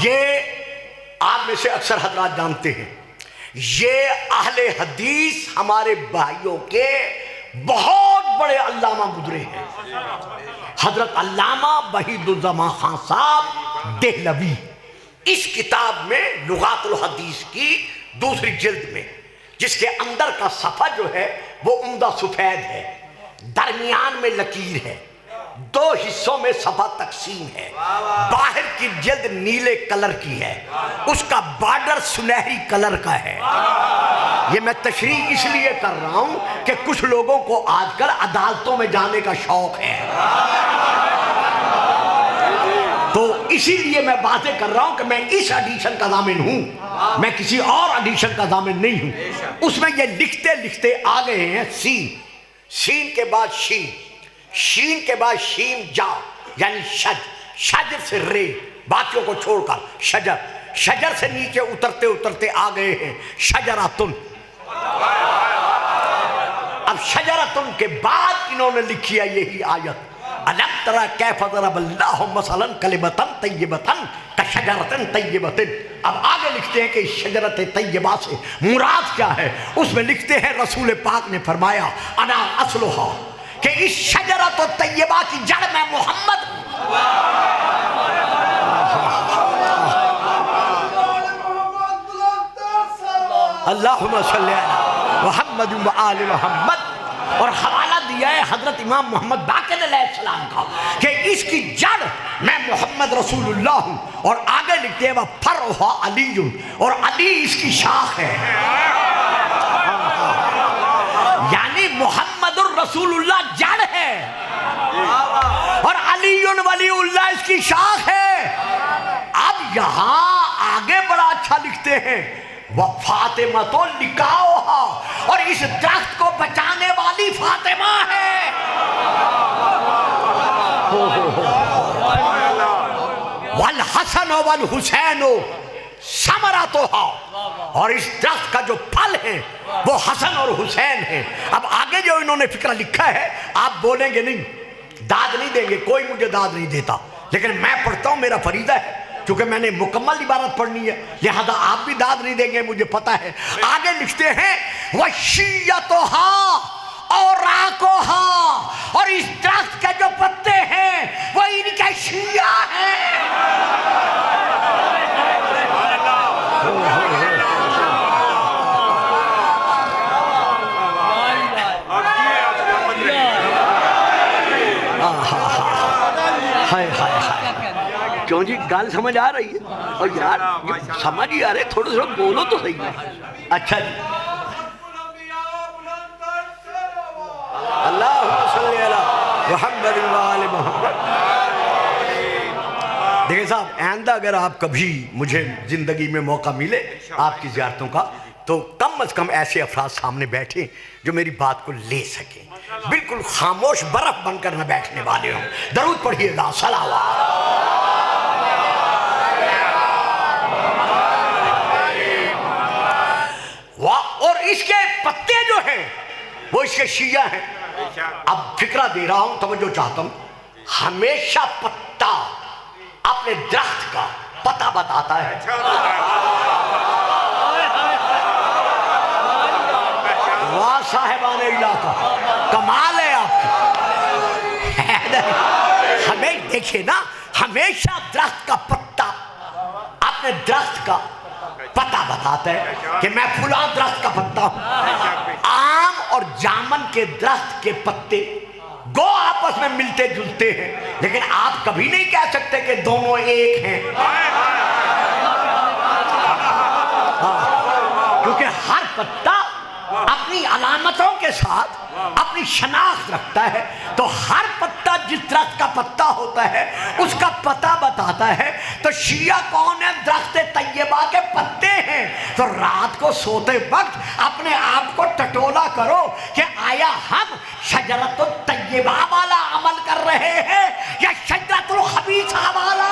Speaker 1: ये आप में से अक्सर हजरात जानते हैं, ये अहले हदीस हमारे भाइयों के बहुत बड़े अल्लामा गुजरे हैं। हजरत अल्लामा वहीदुज़्ज़मा खान साहब देहलवी इस किताब में लुगातुल हदीस की दूसरी जिल्द में, जिसके अंदर का सफ़ा जो है वो उम्दा सफ़ेद है, दरमियान में लकीर है, 2 हिस्सों में सफ़ा तकसीम है, बाहर की जिल्द नीले कलर की है, उसका बॉर्डर सुनहरी कलर का है। ये मैं तशरीह इसलिए कर रहा हूं कि कुछ लोगों को आजकल अदालतों में जाने का शौक है, तो इसीलिए मैं बातें कर रहा हूं कि मैं इस एडिशन का दामिन हूं, मैं किसी और एडिशन का दामिन नहीं हूं। उसमें ये लिखते लिखते आ गए हैं सीन, सीन के बाद शीन, शीन के बाद शीन जा यानी शज, शजर से रे, बाकियों को छोड़कर शजर, शजर से नीचे उतरते उतरते आ गए हैं शजरातुन। अब शजरातुन के बाद इन्होंने लिखी है यही आयत, अलम तरा कैफ ज़रबल्लाहु मसलन कलिमतन तय्यबतन कशजरतन तय्यबतिन। अब आगे लिखते हैं कि शजरत तय्यबा से मुराद क्या है। उसमें लिखते हैं रसूल पाक ने फरमाया अना असलुहा, कि इस शजरत तय्यबा की जड़ में मोहम्मद। अल्लाहुम्मा सल्ली अला मुहम्मद व आले मुहम्मद। और हवाला दिया है हजरत इमाम मोहम्मद बाक़िर अलैहिस्सलाम का कि इसकी जड़ मैं मोहम्मद रसूलुल्लाह हूँ। और आगे लिखते हैं वह फरउहा अलीयुन, और अली इसकी शाख है, यानी मोहम्मदुर रसूलुल्लाह जड़ है और अलीयुन वलीउल्लाह इसकी शाख है। अब यहाँ आगे बड़ा अच्छा लिखते हैं वह फातिमा तो लिकाओ, और इस दरख्त को बचाने वाली फातिमा है। वल हसन वल हुसैन समरा तो हा, और इस दरख्त का जो फल है वो हसन और हुसैन है। अब आगे जो इन्होंने फिक्रा लिखा है आप बोलेंगे नहीं, दाद नहीं देंगे, कोई मुझे दाद नहीं देता, लेकिन मैं पढ़ता हूँ, मेरा फरीदा है, क्योंकि मैंने मुकम्मल इबारत पढ़नी है, लिहाजा आप भी दाद नहीं देंगे, मुझे पता है। आगे लिखते हैं वशियतोहा और राकोहा, और इस दरख्त के जो पत्ते हैं वो इनका शिया है। हाय हाय हाय, क्यों जी गाल समझ आ रही है? और यार समझ ही आ रहे, थोड़ा थोड़ा बोलो तो सही है। अच्छा जी, अल्लाहुम्मा सल्ली अला मुहम्मद व आले मुहम्मद। देखिए साहब, आइंदा अगर आप कभी मुझे जिंदगी में मौका मिले आपकी ज़ियारतों का, तो कम से कम ऐसे अफराद सामने बैठे जो मेरी बात को ले सकें, बिल्कुल खामोश बर्फ बनकर न बैठने वाले हों। दरूद पढ़िएगा, सलावत। वाह, और इसके पत्ते जो हैं वो इसके शिया हैं। अब फिक्रा दे रहा हूं, तवज्जो चाहता हूं। हमेशा पत्ता अपने दरख्त का पता बताता है। वाह साहिबान इलाका, कमाल है आपकी। हमें देखिए ना, हमेशा दरख्त का पत्ता अपने दरख्त का पता बताता है कि मैं फुला दरख्त का पत्ता हूं। आम और जामन के दरख्त के पत्ते गो आपस में मिलते जुलते हैं, लेकिन आप कभी नहीं कह सकते कि दोनों एक हैं। क्योंकि हर पत्ता अपनी अलामतों के साथ अपनी शनाख्त रखता है। तो हर पत्ता जिस दरख्त का पत्ता होता है उसका पता बताता है। तो शिया कौन है? दरख्त तैयबा के पत्ते हैं। तो रात को सोते वक्त अपने आप को टटोला करो कि आया हम शजरतुल तैयबा वाला अमल कर रहे हैं या शजरतुल खबीसा वाला।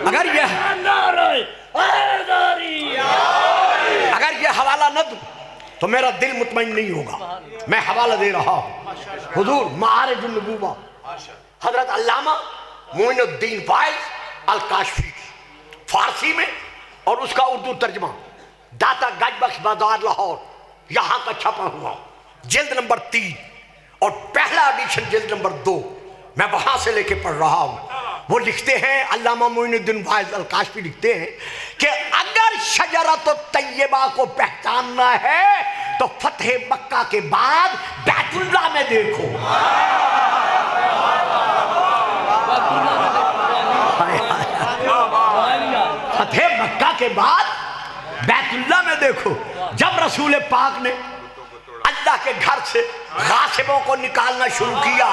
Speaker 1: अगर यह हवाला न दूं तो मेरा दिल मुतमईन नहीं होगा। मैं हवाला दे रहा हूं हुजूर मारिजुन नबूवा हजरत अल्लामा मोइनुद्दीन वाइज अल काशफी, फारसी में, और उसका उर्दू तर्जमा दाता गजबख्श बाजार लाहौर, यहां का छपा हुआ, जिल्द नंबर 3 और पहला एडिशन जिल्द नंबर 2। मैं वहां से लेके पढ़ रहा हूं। वो लिखते हैं, अल्लामा मोइनुद्दीन वाइज अल काशफी लिखते हैं कि अगर शजरतुत तैयबा को पहचानना है तो फतेह मक्का के बाद बैतुल्लाह में देखो। फतेह मक्का के बाद बैतुल्लाह में देखो। जब रसूल पाक ने अल्लाह के घर से गासिबों को निकालना शुरू किया,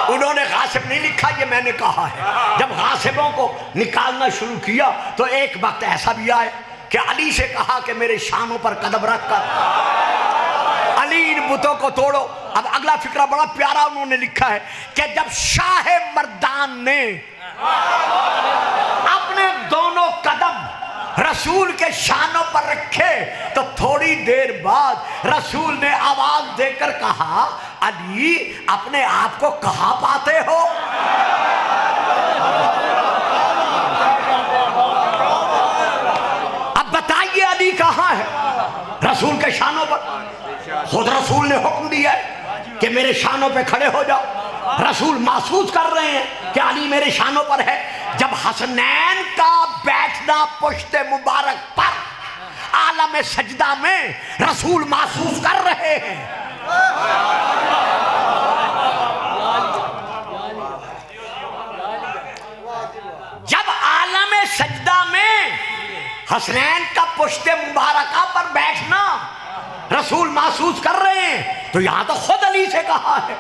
Speaker 1: उन्होंने गासिब नहीं लिखा, ये मैंने कहा है। जब गासिबों को निकालना शुरू किया तो एक वक्त ऐसा भी आया कि अली से कहा कि मेरे शानों पर कदम रख कर अली इन बुतों को तोड़ो। अब अगला फिक्रा बड़ा प्यारा उन्होंने लिखा है कि जब शाह मर्दान ने अपने दोनों कदम रसूल के शानों पर रखे तो थोड़ी देर बाद रसूल ने आवाज देकर कहा, अली अपने आप को कहां पाते हो? अब बताइए अली कहां है? रसूल के शानों पर। खुद रसूल ने हुक्म दिया है कि मेरे शानों पे खड़े हो जाओ। रसूल महसूस कर रहे हैं कि अली मेरे शानों पर है। जब हसनैन का बैठना पुश्ते मुबारक पर आलम सजदा में रसूल महसूस कर रहे हैं। जब आलम सजदा में हसनैन का पुश्ते मुबारका पर बैठना रसूल महसूस कर रहे हैं, तो यहां तो खुद अली से कहा है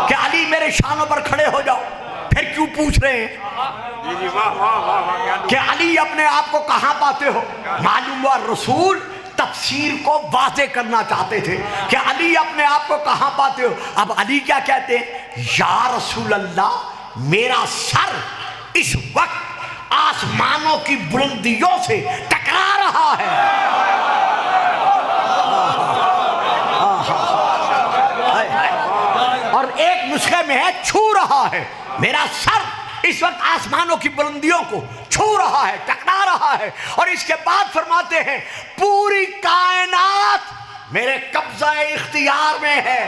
Speaker 1: कि अली मेरे शानों पर खड़े हो जाओ। फिर क्यों पूछ रहे हैं कि अली अपने आप को कहां पाते हो? मालूम हुआ रसूल तफसीर को वाज़े करना चाहते थे कि अली अपने आप को कहां पाते हो। अब अली क्या कहते हैं? या रसूल अल्लाह, मेरा सर इस वक्त आसमानों की बुलंदियों से टकरा रहा है। नुस्खे में है छू रहा है। मेरा सर इस वक्त आसमानों की बुलंदियों को छू रहा है, टकरा रहा है। और इसके बाद फरमाते हैं पूरी कायनात मेरे कब्जा इख्तियार में है।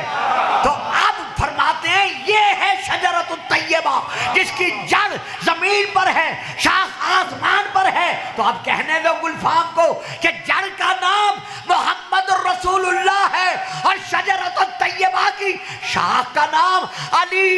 Speaker 1: तो अब फरमाते हैं ये है शजरतुत तय्यबा, जिसकी जड़ जमीन पर है, शाख आसमान पर है। तो अब कहने दो गुलफाम को कि जड़ का नाम मोहम्मद रसूलुल्लाह है और शजरतुत तय्यबा की शाख का नाम अली।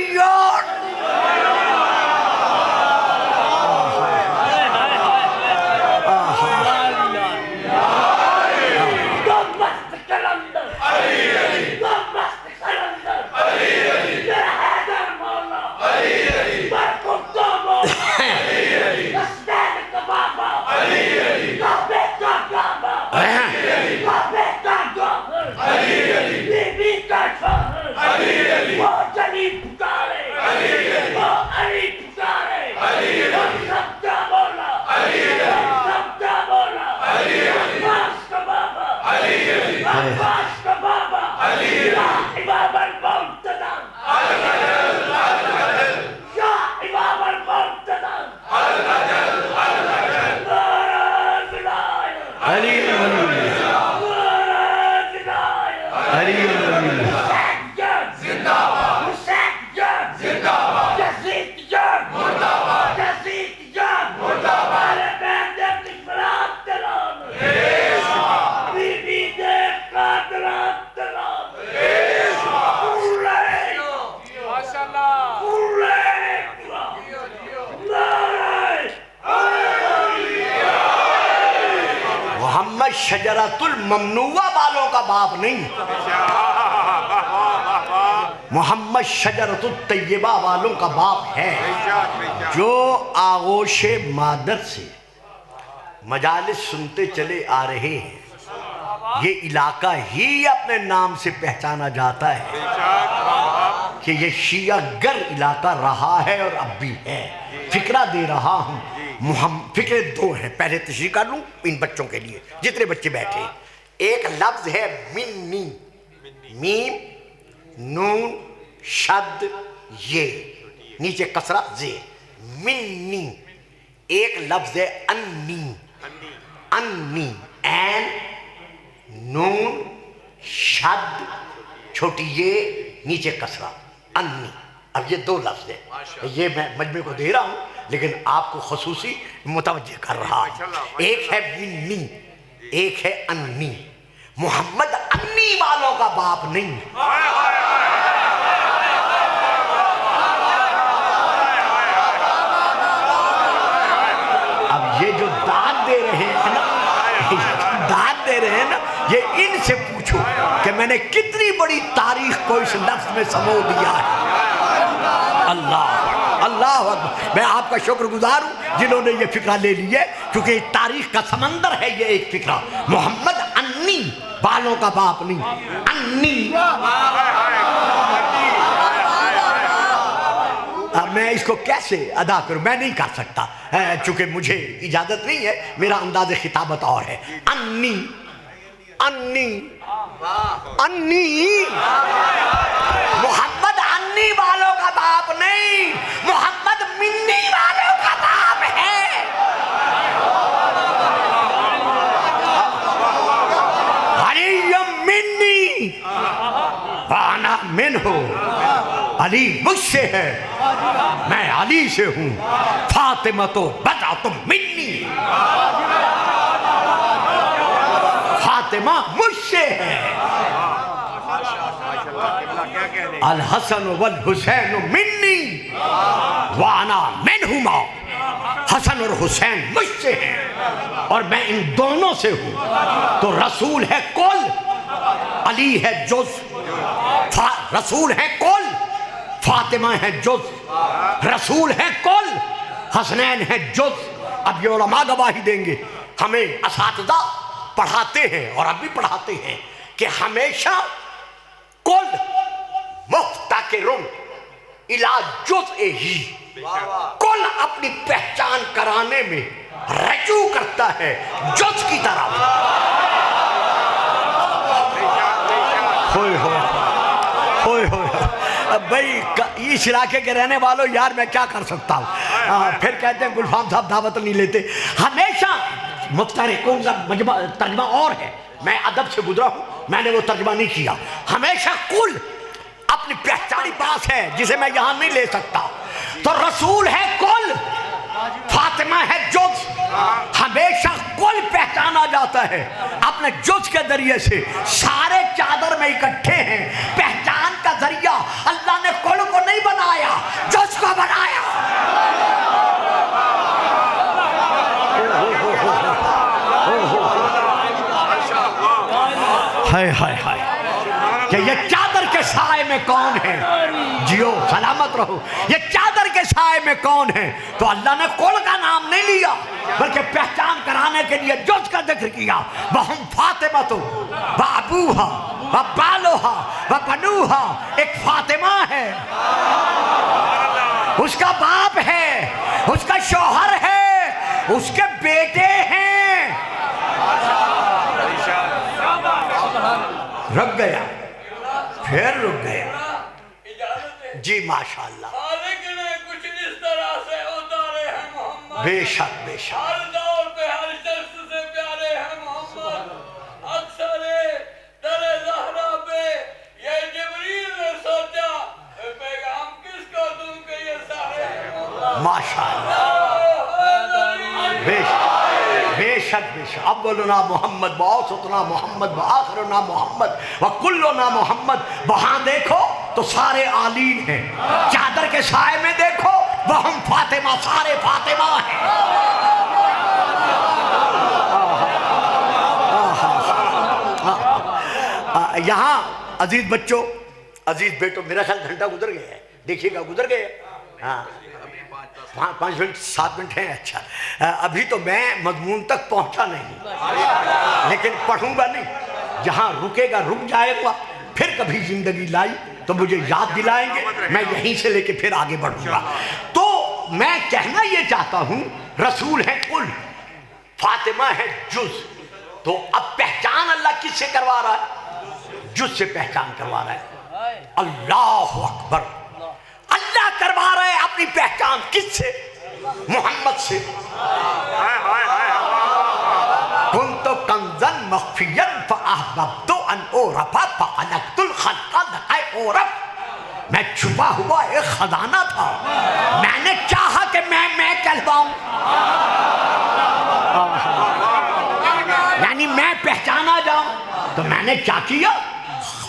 Speaker 1: शजरतुल ममनुआ वालों का बाप नहीं, मोहम्मद शजरतुत तय्यबा वालों का बाप है, जो आगोशे मादर से मजालिस सुनते चले आ रहे हैं। ये इलाका ही अपने नाम से पहचाना जाता है कि ये शिया गर इलाका रहा है और अब भी है। फिक्रा दे रहा हूँ, फिक्रे दो हैं, पहले तशरीह कर लूं इन बच्चों के लिए जितने बच्चे बैठे। एक लफ्ज है मिन्नी, मीम नून शद ये नीचे कसरा जे, मिन्नी। एक लफ्ज है अन्नी, अन्नी एन नून शद छोटी ये नीचे कसरा अन्नी। अब ये दो लफ्ज है, ये मैं मजमे को दे रहा हूं लेकिन आपको खसूसी मुतवज्जे कर रहा हूं। एक है मिन्नी, एक है अन्नी। मोहम्मद अन्नी वालों का बाप नहीं। अब ये जो दाद दे रहे हैं ना, दाद दे रहे हैं ना, ये इनसे पूछो कि मैंने कितनी बड़ी तारीख को इस लफ्ज में समो दिया है। अल्लाह अल्लाह अकबर। मैं आपका शुक्रगुजार हूँ जिन्होंने ये फिक्रा ले ली है, क्योंकि तारीख का समंदर है ये एक फिक्रा। मोहम्मद अन्नी बालों का बाप नहीं, अन्नी। अब मैं इसको कैसे अदा करूं, मैं नहीं कर सकता चूंकि मुझे इजाजत नहीं है, मेरा अंदाज खिताबत और है। अन्नी अन्नी अन्नी। मोहम्मद अन्नी वालों का बाप नहीं, मोहम्मद मिन्नी वालों का बाप है। अली मिन्नी आना मिन हो, अली मुझसे है, मैं अली से हूं। फातिमा तो बता तुम मिन्नी, फातिमा मुझसे है। अल हसन वल हुसैन मिन्नी वाना मिनहुमा। हसन और हुसैन मुझसे हैं और मैं इन दोनों से हूं। तो रसूल है कुल, अली है जुज़। रसूल है कुल, फातिमा है जुज़। रसूल है कुल, हसनैन है जुज़। अब ये उलमा गवाही देंगे, हमें असातिज़ा पढ़ाते हैं और अब भी पढ़ाते हैं कि हमेशा कुल मुफ्ताकिरुन इला जुज़ए ही, कुल अपनी पहचान कराने में रजू करता है जुज़ की तरफ। होय होय होय होय भाई इस इलाके के रहने वालों यार मैं क्या कर सकता हूँ। फिर कहते हैं गुलफाम साहब दावत नहीं लेते। हमेशा मुफ्तरिकों का तर्जमा और है, मैं अदब से गुजरा हूँ, मैंने वो तर्जमा नहीं किया। हमेशा कुल अपनी पहचानी बात है जिसे मैं यहाँ नहीं ले सकता। तो रसूल है कुल, फातिमा है जुज। हमेशा कुल पहचाना जाता है अपने जुज के जरिए से। सारे चादर में इकट्ठे हैं। पहचान का जरिया अल्लाह ने कुल को नहीं बनाया, जुज को बनाया। हाय हाय हाय, कि ये चादर के साए में कौन है, जियो सलामत रहो, ये चादर के साए में कौन है। तो अल्लाह ने कुल का नाम नहीं लिया बल्कि पहचान कराने के लिए जुज का जिक्र किया। वहुम फातिमा तो बाबूहा व बालोहा व बनूहा, एक फातिमा है, उसका बाप है, उसका शौहर है, उसके बेटे हैं। रुक गया, फिर रुक गया। जी माशाअल्लाह,
Speaker 2: कुछ इस तरह से उतारे हैं मोहम्मद,
Speaker 1: बेशक बेशक,
Speaker 2: हर दौर पे हर शख्स से प्यारे हैं मोहम्मद। अक्सर दरे ज़हरा पे ये जिब्रील ने सोचा पैगाम किसको दूं कि ये सारे हैं मोहम्मद।
Speaker 1: माशाअल्लाह, बेशक बेशक बेशक। अव्वलुना मोहम्मद व औसतुना मोहम्मद व आखिरुना मोहम्मद व कुल्लुना मोहम्मद। वहां देखो तो सारे आलीन हैं, चादर के साए में देखो वह हम फातिमा, सारे फातिमा हैं। यहाँ अजीज बच्चों, अजीज बेटो, मेरा ख्याल घंटा गुजर गया है, देखिएगा गुजर गया। हाँ 5 मिनट 7 मिनट हैं। अच्छा, अभी तो मैं मजमून तक पहुंचा नहीं, लेकिन पढ़ूंगा नहीं। जहां रुकेगा रुक जाएगा। फिर कभी जिंदगी लाई तो मुझे याद दिलाएंगे, मैं यहीं से लेके फिर आगे बढ़ूंगा। तो मैं कहना ये चाहता हूं, रसूल है कुल, फातिमा है जुज। तो अब पहचान अल्लाह किससे करवा रहा है? जुज से पहचान करवा रहा है। अल्लाह अकबर, अल्लाह करवा रहे हैं अपनी पहचान किससे? मोहम्मद से। कुन्तु कंज़न मख्फियन फअहबब्तु अन उरफ़ा फअलक़तुल ख़ल्क़ लक़ै उरफ़। मैं छुपा हुआ एक खजाना था, मैंने चाहा कि मैं कहलवाऊं, यानी मैं पहचाना जाऊं। तो मैंने क्या किया?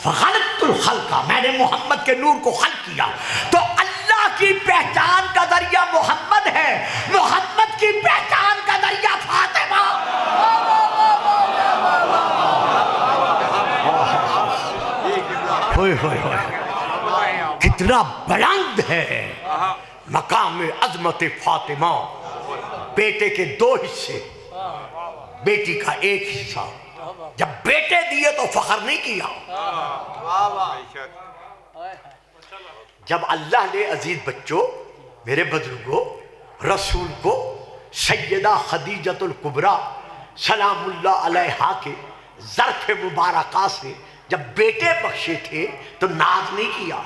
Speaker 1: फ़ख़लक़तुल ख़ल्क़, मैंने मोहम्मद के नूर को खल्क़ किया। तो अल्लाह की पहचान का दरिया मोहम्मद है, मोहम्मद की पहचान का दरिया फातिमा। होय होय होय, कितना बुलंद है मकाम अज़मत फातिमा। बेटे के 2 हिस्से, बेटी का 1 हिस्सा। जब बेटे दिए तो फख्र नहीं किया। जब अल्लाह ने अजीज बच्चों, मेरे बुजुर्गों, रसूल को सैयदा खदीजतुल कुबरा सलामुल्लाह अलैहा के ज़र्फ़ मुबारका से जब बेटे बख्शे थे तो नाज नहीं किया,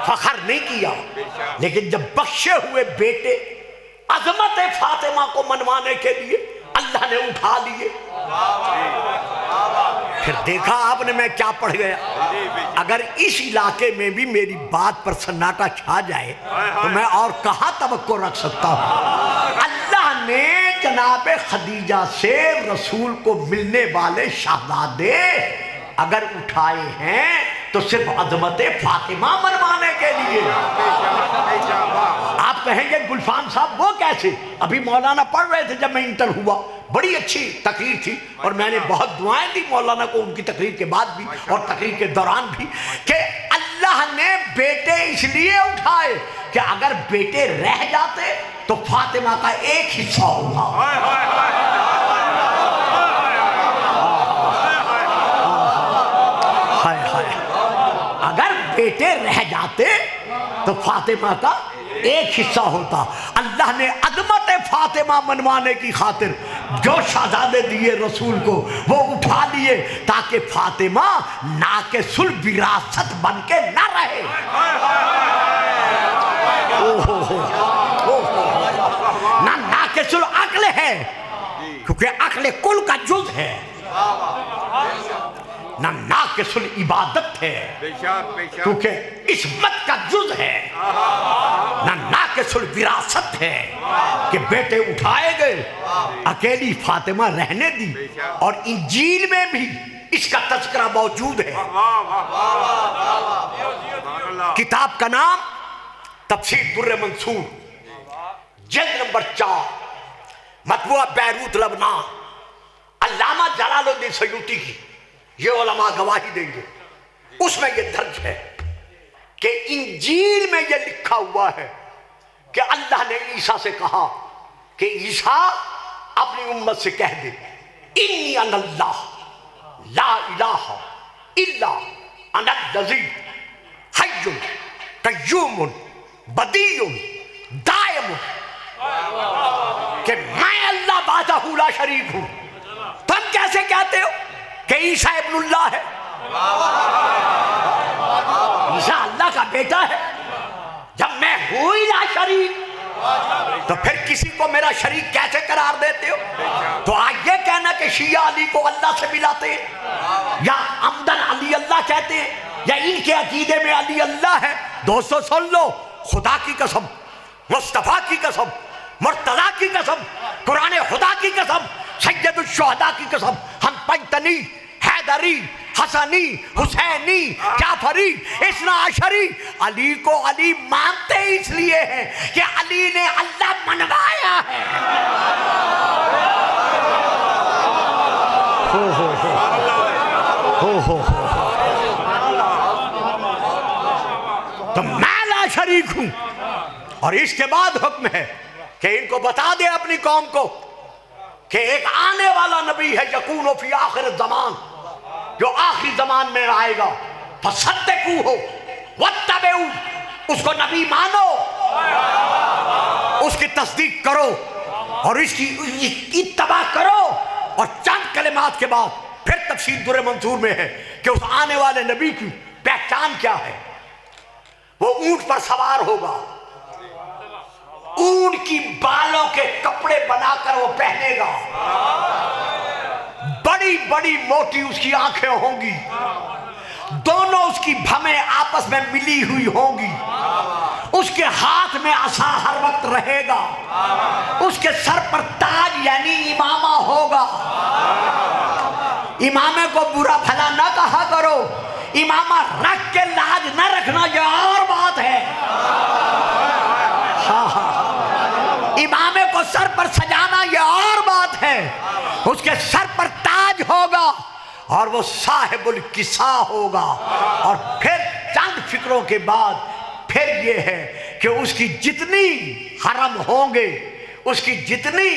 Speaker 1: फख्र नहीं किया। लेकिन जब बख्शे हुए बेटे अज़मत फातिमा को मनवाने के लिए अल्लाह ने उठा लिए। फिर देखा आपने मैं क्या पढ़ गया। अगर इस इलाके में भी मेरी बात पर सन्नाटा छा जाए तो मैं और कहाँ तवक्को रख सकता हूँ। अल्लाह ने जनाब खदीजा से रसूल को मिलने वाले शहजादे अगर उठाए हैं तो सिर्फ अज़मत फातिमा मनवाने के लिए। आप कहेंगे गुलफाम साहब वो कैसे? अभी मौलाना पढ़ रहे थे जब मैं इंटर हुआ, बड़ी अच्छी तकरीर थी और मैंने बहुत दुआएं दी मौलाना को उनकी तकरीर के बाद भी और तकरीर के दौरान भी, कि अल्लाह ने बेटे इसलिए उठाए कि अगर बेटे रह जाते तो फातिमा का 1 हिस्सा होगा। हाय हाय, अगर बेटे रह जाते तो फातिमा का 1 हिस्सा होता। अल्लाह ने अज़मत फातिमा मनवाने की खातिर जो शहजादे दिए रसूल को, वो उठा उठा लिए ताकि फातिमा नाक़िसुल विरासत बन के न रहे। ना नाक़िसुल अक्ल है क्योंकि अक्ल कुल का जुज़ है, ना नाक़िसुल इबादत है क्योंकि इस्मत का जुज़ है, ना नाक़िसुल विरासत है कि बेटे उठाए गए, अकेली फातिमा रहने दी। और इंजील में भी इसका तज़किरा मौजूद है। किताब का नाम तफसीर दुर्र मंसूर, जल्द नंबर 4, मतबूआ बैरूत लबनान, अल्लामा जलालुद्दीन सयूती की, ये उलमा गवाही देंगे। उसमें ये दर्ज है कि इंजील में ये लिखा हुआ है कि अल्लाह ने ईसा से कहा कि ईसा अपनी उम्मत से कह दे, इन्नी अनल्लाह ला इलाहा इल्ला अनल्लज़ी हय्युन क़य्यूमुन बदीयुन दायमुन, कि मैं अल्लाह वाहदहू ला शरीक हूं। तुम कैसे कहते हो कि ईसा इब्नुल्लाह है? ईसा अल्लाह का बेटा है जब मैं हूं ही ला शरीक, तो फिर किसी को मेरा शरीक कैसे करार देते हो? तो आज ये कहना कि शिया अली को अल्लाह से मिलाते हैं या अमदन अली अल्लाह कहते हैं या इनके अकीदे में अली अल्लाह है। दोस्तों सुन लो, खुदा की कसम, मुस्तफा की कसम, मुर्तजा की कसम, कुरान खुदा की कसम, सैयदुल शुहदा की कसम, हम पंजतनी, हैदरी, हसनी, हुसैनी, जाफरी, इस्ना अशरी अली को अली मानते इसलिए हैं कि अली ने अल्लाह मनवाया है। हो। तो मैं ला शरीक हूं। और इसके बाद हुक्म है कि इनको बता दे अपनी कौम को कि एक आने वाला नबी है, यकून फी आखिर ज़मान, जो आखिरी ज़मान में आएगा। फसद्दकू हो वत्तबऊ, उसको नबी मानो, उसकी तस्दीक करो और इसकी इत्तबा करो। और चंद कलिमात के बाद फिर तफसीर दुर्र मंसूर में है कि उस आने वाले नबी की पहचान क्या है। वो ऊंट पर सवार होगा, ऊंट की बालों के कपड़े बनाकर वो पहनेगा, बड़ी बड़ी मोटी उसकी आंखें होंगी, दोनों उसकी भवें आपस में मिली हुई होंगी, उसके हाथ में असा हर वक्त रहेगा, उसके सर पर ताज यानी इमामा होगा। इमामे को बुरा भला ना कहा करो, इमामा रख के लाज न रखना ये और बात है। हाँ, इमामे को सर पर सजाना ये और बात है। उसके सर पर ताज होगा और वो साहिबुल किसा होगा। और फिर चंद फिक्रों के बाद फिर ये है कि उसकी जितनी हरम होंगे, उसकी जितनी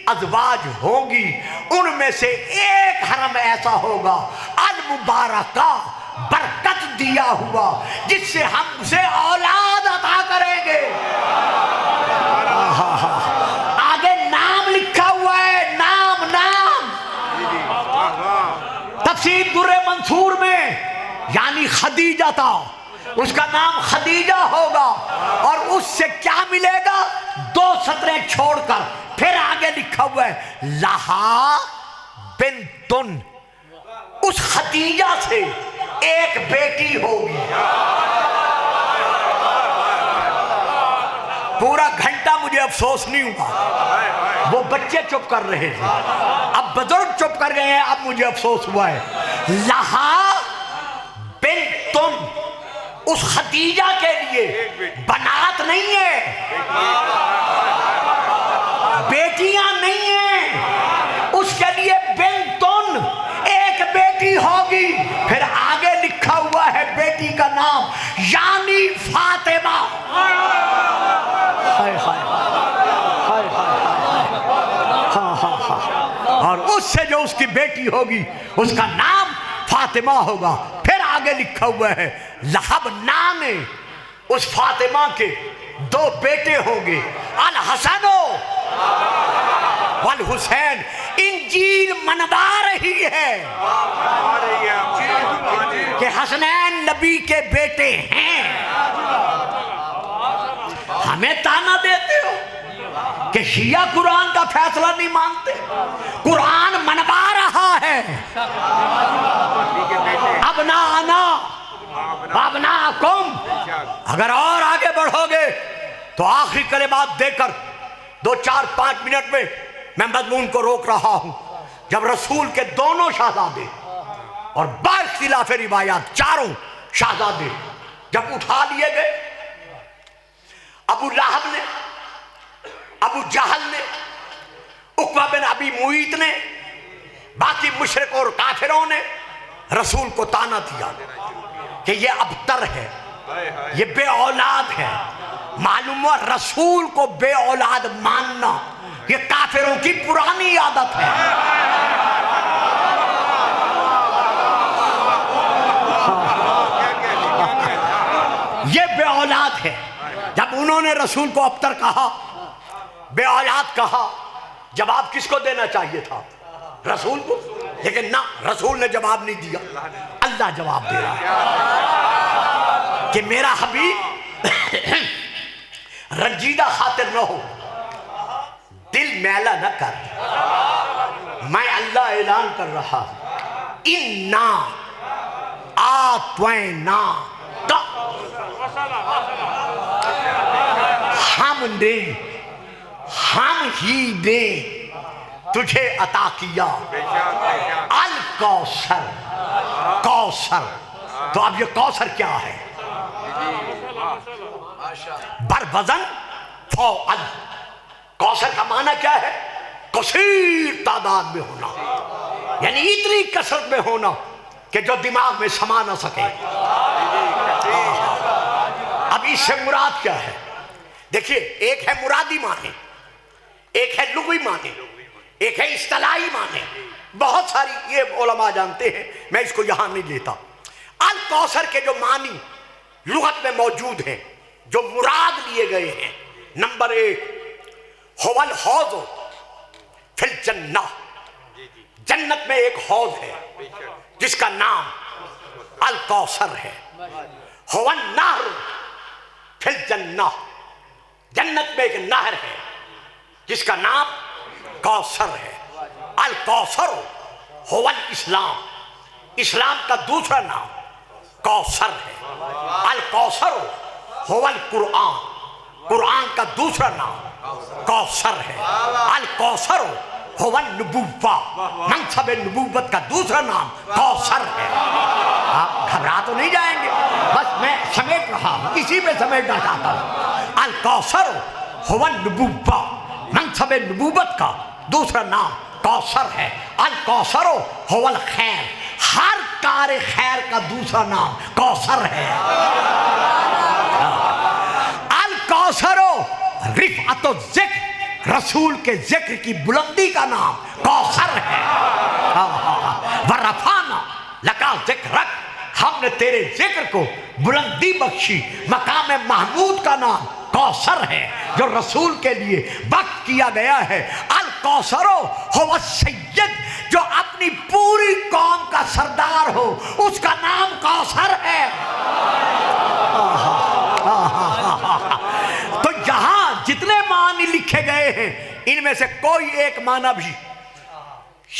Speaker 1: अज़वाज होंगी, उनमें से एक हरम ऐसा होगा अल मुबारका, बरकत दिया हुआ, जिससे हम उसे औलाद अता करेंगे। आगे नाम लिखा हुआ है, नाम नाम तफसीर दुर्र मंसूर में, यानी खदीजा था, उसका नाम खदीजा होगा। और उससे क्या मिलेगा? 2 सतरें छोड़कर फिर आगे लिखा हुआ है लहा बिन्तुन, उस खदीजा से एक बेटी होगी। पूरा घंटा मुझे अफसोस नहीं हुआ, वो बच्चे चुप कर रहे थे, अब बुजुर्ग चुप कर गए हैं, अब मुझे अफसोस हुआ है। लहा बिन्तुन, उस खदीजा के लिए बनात नहीं है, बेटियां नहीं है, उसके लिए बिन्तुन, एक बेटी होगी। फिर आगे लिखा हुआ है बेटी का नाम यानी फातिमा। हाय हाय हाय हाय। और उससे जो उसकी बेटी होगी उसका नाम फातिमा होगा। फिर आगे लिखा हुआ है लहब नाम है, उस फातिमा के 2 बेटे होंगे, अल हसनो वल हुसैन इंजील मनवा रही है कि हसनैन नबी के बेटे हैं। हमें ताना देते हो कि शिया कुरान का फैसला नहीं मानते। कुरान मनवा रहा है अब ना आना बाबना कौम। अगर और आगे बढ़ोगे तो आखिरी कलिमात देकर 2, 4, 5 मिनट में मैं मजमून को रोक रहा हूं। जब रसूल के दोनों शहजादे और बाइख्तिलाफ रिवायात चारों शहजादे जब उठा लिए गए, अबू लहब ने, अबू जहल ने, उक़बा बिन अबी मुईत ने, बाकी मुशरिक और काफिरों ने रसूल को ताना दिया कि ये अबतर है, ये बे औलाद है। मालूम हुआ रसूल को बे औलाद मानना ये काफिरों की पुरानी आदत है। ये बे औलाद है। जब उन्होंने रसूल को अबतर कहा, बे औलाद कहा, जवाब किसको देना चाहिए था? रसूल को। लेकिन ना, रसूल ने जवाब नहीं दिया, अल्लाह जवाब दे रहा है कि मेरा हबीब रंजीदा खातिर न हो, दिल मैला न कर। मैं अल्लाह ऐलान कर रहा हूं, इन्ना आत्वैना, हमने, हम ही ने तुझे अता किया अल कौसर। कौसर, तो अब ये कौसर क्या है? बरवजन फौअल। कौसर का माना क्या है? कसीर तादाद में होना, यानी इतनी कसरत में होना कि जो दिमाग में समा ना सके। अब इससे मुराद क्या है? देखिए, एक है मुरादी माने, एक है लुग़वी माने, एक है इस्तिलाही माने। बहुत सारी ये उलमा जानते हैं, मैं इसको यहां नहीं लेता। अल कौसर के जो मानी लुगत में मौजूद हैं, जो मुराद लिए गए हैं, नंबर 1 हुवल हौज़ फिल जन्नह। जन्नत में एक हौज है जिसका नाम अल कौसर है। हुवन नहर फिल जन्नह। जन्नत में एक नहर है जिसका नाम कौसर है। अल कौसर हुवल इस्लाम। इस्लाम का दूसरा नाम कौसर है। अल कौसर हुवल कुरान। कुरान का दूसरा नाम कौसर है। अल कौसर हुवल नबुव्वा। मनसब नबुव्वत का दूसरा नाम कौसर है। आप घबरा तो नहीं जाएंगे, बस मैं समेट रहा हूं, इसी में समेटना चाहता हूं। अल कौसर हुवल नबुव्वा। मनसब नबुव्वत का दूसरा नाम कौसर है। अल कौसर हुवल खैर। हर कार खैर का दूसरा नाम कौसर है। अल कौसर रिफ़अतो ज़िक्र। रसूल के जिक्र की बुलंदी का नाम कौसर है। वरफ़ाना लका ज़िक्रक। हमने तेरे जिक्र को बुलंदी बख्शी। मकाम महमूद का नाम कौसर है जो रसूल के लिए वक्त किया गया है। अल कौसरो हुवा सैयद। जो अपनी पूरी कौम का सरदार हो उसका नाम कौसर है। तो जहां जितने मानी लिखे गए हैं इनमें से कोई एक माना भी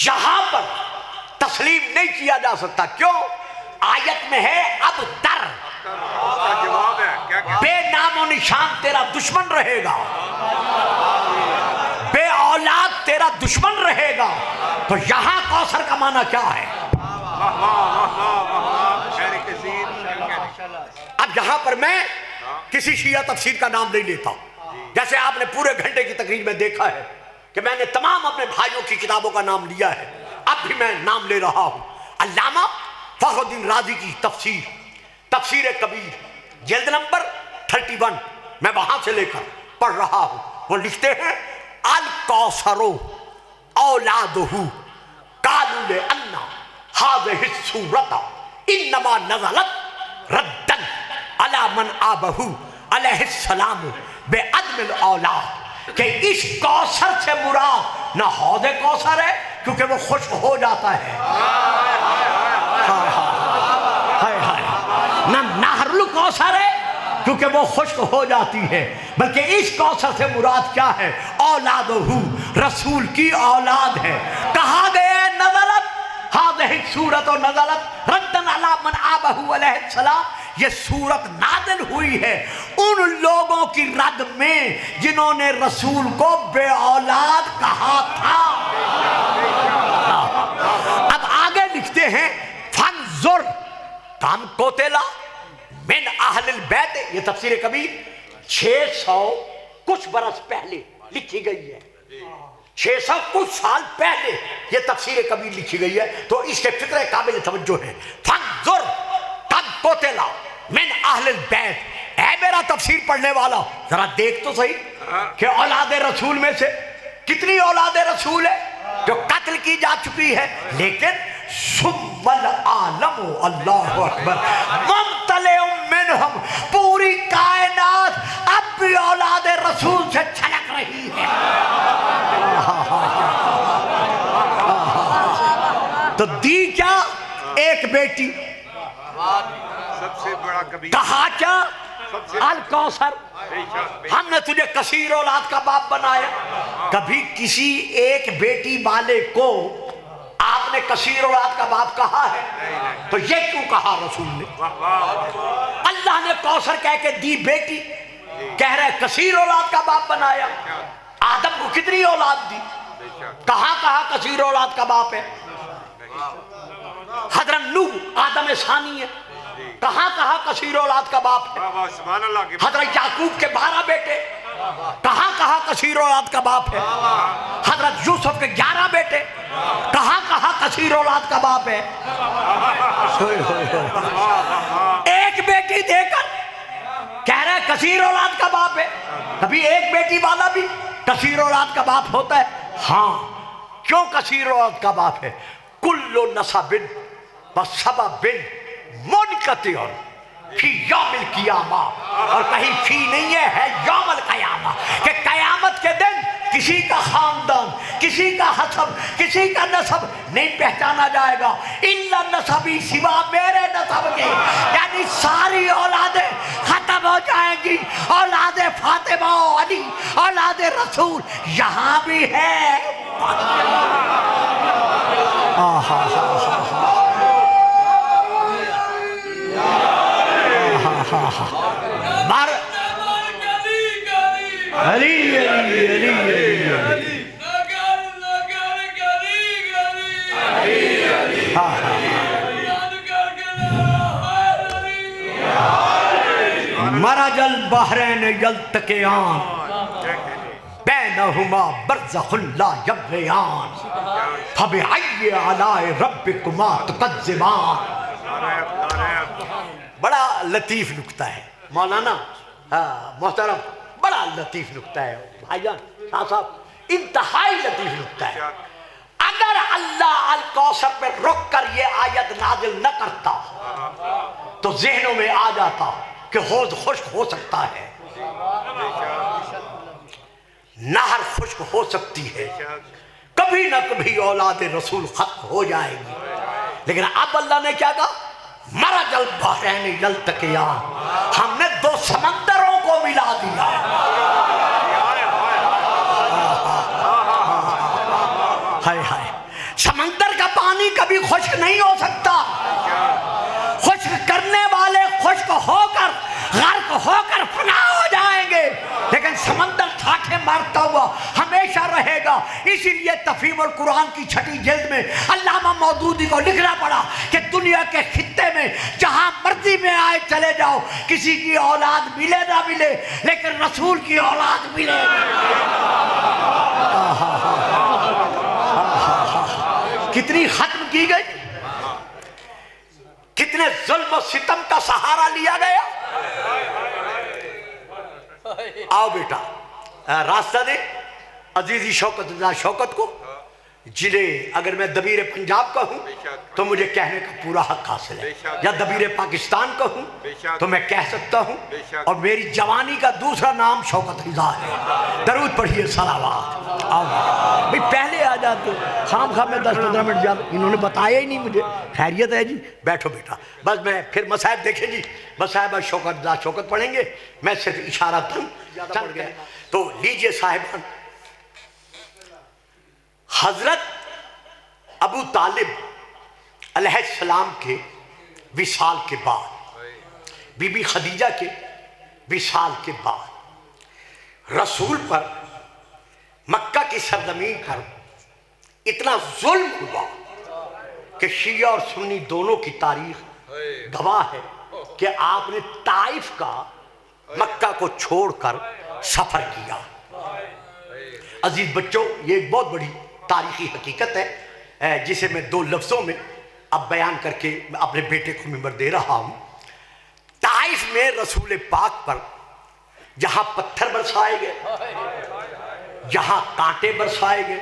Speaker 1: यहां पर तस्लीम नहीं किया जा सकता। क्यों? आयत में है अब तर।
Speaker 3: जवाब है क्या?
Speaker 1: बेनामो निशान तेरा दुश्मन रहेगा, बे औलाद तेरा दुश्मन रहेगा। तो यहां कौसर का माना क्या है? अब यहां पर मैं किसी शिया तफसीर का नाम नहीं लेता। जैसे आपने पूरे घंटे की तकरीर में देखा है कि मैंने तमाम अपने भाइयों की किताबों का नाम लिया है, अब भी मैं नाम ले रहा हूं। अल्लामा फखरुद्दीन राजी की तफसीर, तफसीर कबीर, जिल्द नंबर 31, मैं वहां से लेकर पढ़ रहा हूं। वो लिखते हैं अल कौसरो औलादहू कालू अन्ना हाज़िही सूरता इन्नमा नज़लत रद्दन अला मन आबहू अलैहिस्सलाम बेअदमिल औलाद। कि इस कौसर से मुराद ना हौदे कौसर है क्योंकि वो खुश्क हो जाता है, हाय हाय, ना नहरुल कौसर है क्योंकि वो खुश्क हो जाती है, बल्कि इस कौसर से मुराद क्या है? औलादहू, रसूल की औलाद है। कहा गया नज़लत हाज़िही सूरत और नज़लत रद्दन अला मन आबहू अलैहिस्सलाम, ये सूरत नाज़िल हुई है उन लोगों की रद में जिन्होंने रसूल को बे औलाद कहा था। अब आगे लिखते हैं फंजुर काम कोतेला मिन अहलिल बैत, ये तफसीर कबीर 600 कुछ बरस पहले लिखी गई है, 600 कुछ साल पहले ये तफसीर कबीर लिखी गई है, तो इसके फिक्र काबिल तवज्जो है। फंजुर कब कोतेला मिन अहलिल बैत, ऐ मेरा तफसीर पढ़ने वाला जरा देख तो सही कि औलाद रसूल में से कितनी औलाद रसूल है जो कत्ल की जा चुकी है, लेकिन सुम्मल आलम अल्लाहु अकबर मुम्तलिउम मिनहुम, पूरी कायनात अब भी औलाद रसूल से छलक रही है। तो दी क्या? एक बेटी,
Speaker 3: सबसे बड़ा कबीर,
Speaker 1: कहा क्या? अल कौसर, हमने तुझे कसीर औलाद का बाप बनाया। कभी किसी एक बेटी वाले को आपने कसीर औलाद का बाप कहा है? तो ये क्यों कहा रसूल ने? अल्लाह ने कौसर कह के दी बेटी, कह रहे कसीर औलाद का बाप बनाया। आदम को कितनी औलाद दी? कहां कहा कसीर औलाद का बाप है? हजरत नूह आदम सानी है, कहां कहा कसीर औलाद का बाप है? हजरत याकूब के 12 बेटे, कहां कहा कसीर औलाद का बाप है? हजरत यूसुफ के 11 बेटे, कहां कहा कसीर औलाद का बाप है? एक बेटी देकर कह रहे कसीर औलाद का बाप है। कभी एक बेटी वाला भी कसीर औलाद का बाप होता है? हाँ, क्यों कसीर औलाद का बाप है? कुल्लु नसबिन व सबबिन मुनकतिउन फी यौमिल क़ियामा, और कहीं फी नहीं है यौमल क़यामा, कि कयामत के दिन किसी का खानदान, किसी का हसब, किसी का नसब नहीं पहचाना जाएगा इल्ला नसबी, सिवा मेरे नसब के, यानी सारी औलादें खत्म हो जाएंगी। औलादे फातिमा अली, औलादे रसूल यहाँ भी है। मर अली अली अली अली मरजल बहरैन यल्तक़ियान बैनहुमा बरज़ख़ुन ला यब्ग़ियान फ़बिअय्यि आलाइ रब्बिकुमा तुकज़्ज़िबान। बड़ा लतीफ़ नुक्ता है मौलाना, मोहतरम, बड़ा लतीफ़ नुक्ता है भाईजान, साहब, इंतहाई लतीफ़ नुक्ता है। अगर अल्लाह अल कौसर पे रुक कर ये आयत नाजिल न करता तो ज़हनों में आ जाता कि हौज़ खुश्क हो सकता है, नहर खुश्क हो सकती है, कभी ना कभी औलाद रसूल खत्म हो जाएगी। लेकिन अब अल्लाह ने क्या कहा? मरजल बहरैन यल्तक़ियान, हमने दो समंदरों को मिला दिया। हाय हाय, समंदर का पानी कभी खुश्क नहीं हो सकता। खुश्क करने वाले खुश्क होकर, गर्क होकर फना हो जाएंगे, लेकिन समंदर ठाठे मारता हुआ हमेशा रहेगा। इसीलिए तफहीमुल कुरान की 6ठी जिल्द में अल्लामा मौदूदी को लिखना पड़ा कि दुनिया के खित्ते में जहां मर्जी में आए चले जाओ, किसी की औलाद मिले ना मिले, लेकिन रसूल की औलाद मिले। कितनी खत्म की गई, कितने जुल्म और सितम का सहारा लिया गया। आओ बेटा, रास्ता दे अजीजी शौकत को, जिन्हें अगर मैं दबीर पंजाब का हूँ तो मुझे कहने का पूरा हक हासिल है, या दबीर पाकिस्तान का हूँ तो मैं कह सकता हूँ। और मेरी जवानी का दूसरा नाम शौकत रिजा है। दरूद पढ़िए, सलावत। आओ भाई, पहले आ जाते, खाम खा में 10-15 मिनट ज्यादा, इन्होंने बताया ही नहीं मुझे। खैरियत है जी, बैठो बेटा। बस मैं फिर मसाहब देखें जी, मसाहब शौकत रिजा शौकत पढ़ेंगे, मैं सिर्फ इशारा चल गया। तो लीजिए साहिबान, हजरत अबू तालिब अलैहिस्सलाम के विसाल के बाद, बीबी खदीजा के विसाल के बाद रसूल पर मक्का की सरजमीन पर इतना जुल्म हुआ कि शिया और सुन्नी दोनों की तारीख गवाह है कि आपने ताइफ का मक्का को छोड़कर सफर किया। अजीज बच्चों, ये एक बहुत बड़ी तारीखी हकीकत है जिसे मैं 2 लफ्ज़ों में अब बयान करके अपने बेटे को मिंबर दे रहा हूँ। ताइफ में रसूल पाक पर जहाँ पत्थर बरसाए गए, जहाँ कांटे बरसाए गए,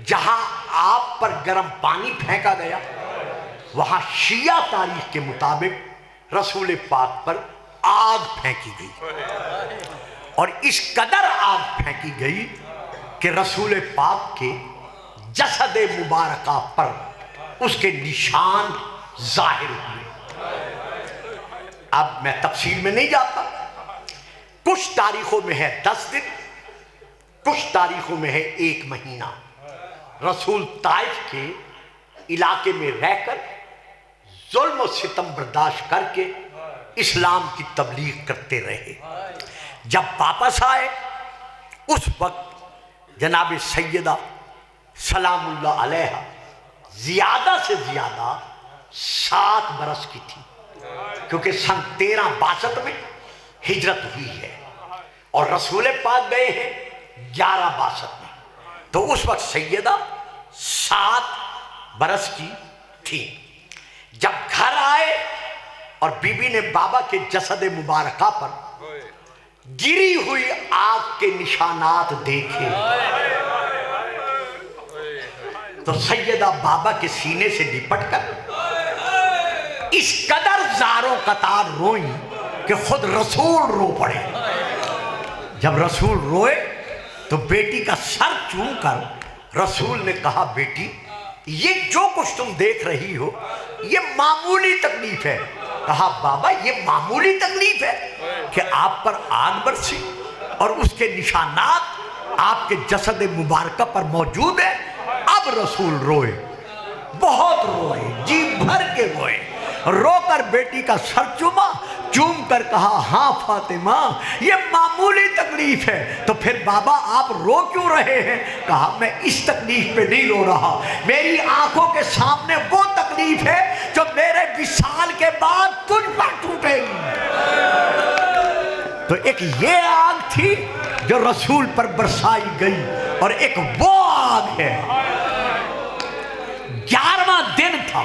Speaker 1: जहाँ आप पर गर्म पानी फेंका गया, वहाँ शिया तारीख के मुताबिक रसूल पाक पर आग फेंकी गई। और इस कदर आग फेंकी गई कि रसूल पाक के जसद मुबारका पर उसके निशान जाहिर हुए। अब मैं तफसील में नहीं जाता। कुछ तारीखों में है 10 दिन, कुछ तारीखों में है 1 महीना। रसूल ताइफ के इलाके में रहकर जुल्म और सितम बर्दाश्त करके इस्लाम की तबलीग करते रहे। जब वापस आए उस वक्त जनाब सैयदा सलामुल्लाह अलैहा ज्यादा से ज्यादा 7 बरस की थी, क्योंकि सन 1362 में हिजरत हुई है और रसूल पाक गए हैं 1162 में। तो उस वक्त सैयदा 7 बरस की थी। जब घर आए और बीबी ने बाबा के जसद मुबारका पर गिरी हुई आग के निशानात देखे तो सैयदा बाबा के सीने से लिपट कर इस कदर जारों कतार रोई कि खुद रसूल रो पड़े। जब रसूल रोए तो बेटी का सर चूम कर रसूल ने कहा, बेटी ये जो कुछ तुम देख रही हो ये मामूली तकलीफ है। कहा, बाबा ये मामूली तकलीफ है कि आप पर आग बरसी और उसके निशानात आपके जसद मुबारका पर मौजूद है। अब रसूल रोए, बहुत रोए, जी भर के रोए, रोकर बेटी का सर चूमा, चूम कर कहा, हाँ फातिमा ये मामूली तकलीफ है। तो फिर बाबा आप रो क्यों रहे हैं? कहा, मैं इस तकलीफ पे नहीं रो रहा, मेरी आंखों के सामने वो तकलीफ है जो मेरे विसाल के बाद तुझ पर टूटेगी। तो एक ये आग थी जो रसूल पर बरसाई गई और एक वो आग है। 11वां दिन था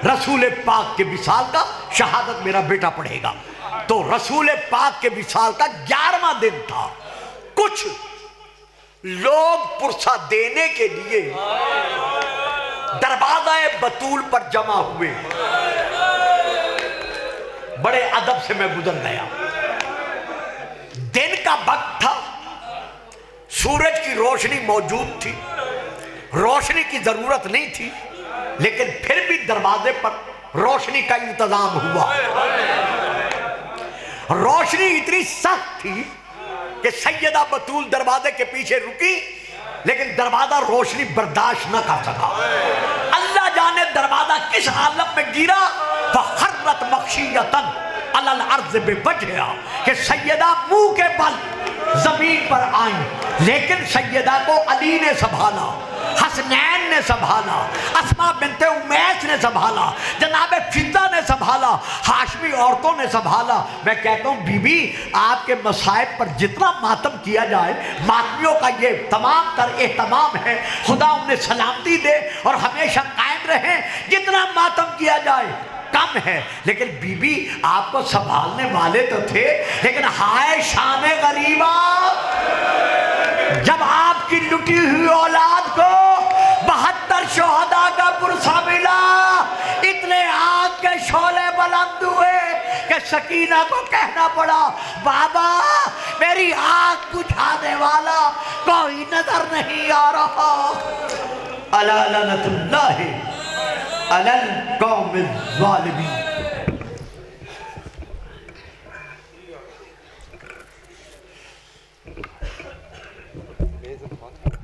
Speaker 1: रसूल पाक के विसाल का, शहादत मेरा बेटा पढ़ेगा। तो रसूल पाक के विसाल का 11वां दिन था। कुछ लोग पुरसा देने के लिए दरवाज़ा बतूल पर जमा हुए। बड़े अदब से मैं गुजर गया। दिन का वक्त था, सूरज की रोशनी मौजूद थी, रोशनी की जरूरत नहीं थी, लेकिन फिर भी दरवाजे पर रोशनी का इंतजाम हुआ। रोशनी इतनी सख्त थी कि सैयदा बतूल दरवाजे के पीछे रुकी, लेकिन दरवाजा रोशनी बर्दाश्त न कर सका। अल्लाह जाने दरवाजा किस हालत में गिरा, फखर्रत मखशियतन अलल अर्ज़ बिवजहिहा, कि सैयदा मुंह के बल जमीन पर आई। लेकिन सैयदा को अली ने संभाला, हसनैन ने संभाला, अस्मा बिनते उमैस ने संभाला, जनाब फिदा ने संभाला, हाशमी औरतों ने संभाला। मैं कहता हूँ बीबी, आपके मसाइब पर जितना मातम किया जाए, मातमियों का ये तमाम तर एहतमाम है, खुदा उन्हें सलामती दे और हमेशा कायम रहे। जितना मातम किया जाए कम है, लेकिन बीबी आपको संभालने वाले तो थे, लेकिन हाय शान गरीबा, जब आपकी लुटी हुई औलाद को शोहदा का पुरसा मिला, इतने आग के शोले बुलंद हुए कि सकीना को कहना पड़ा, बाबा मेरी आग बुझाने वाला कोई नजर नहीं आ रहा। अला लनतुल्लाहि अलल कौमिल ज़ालिमीन।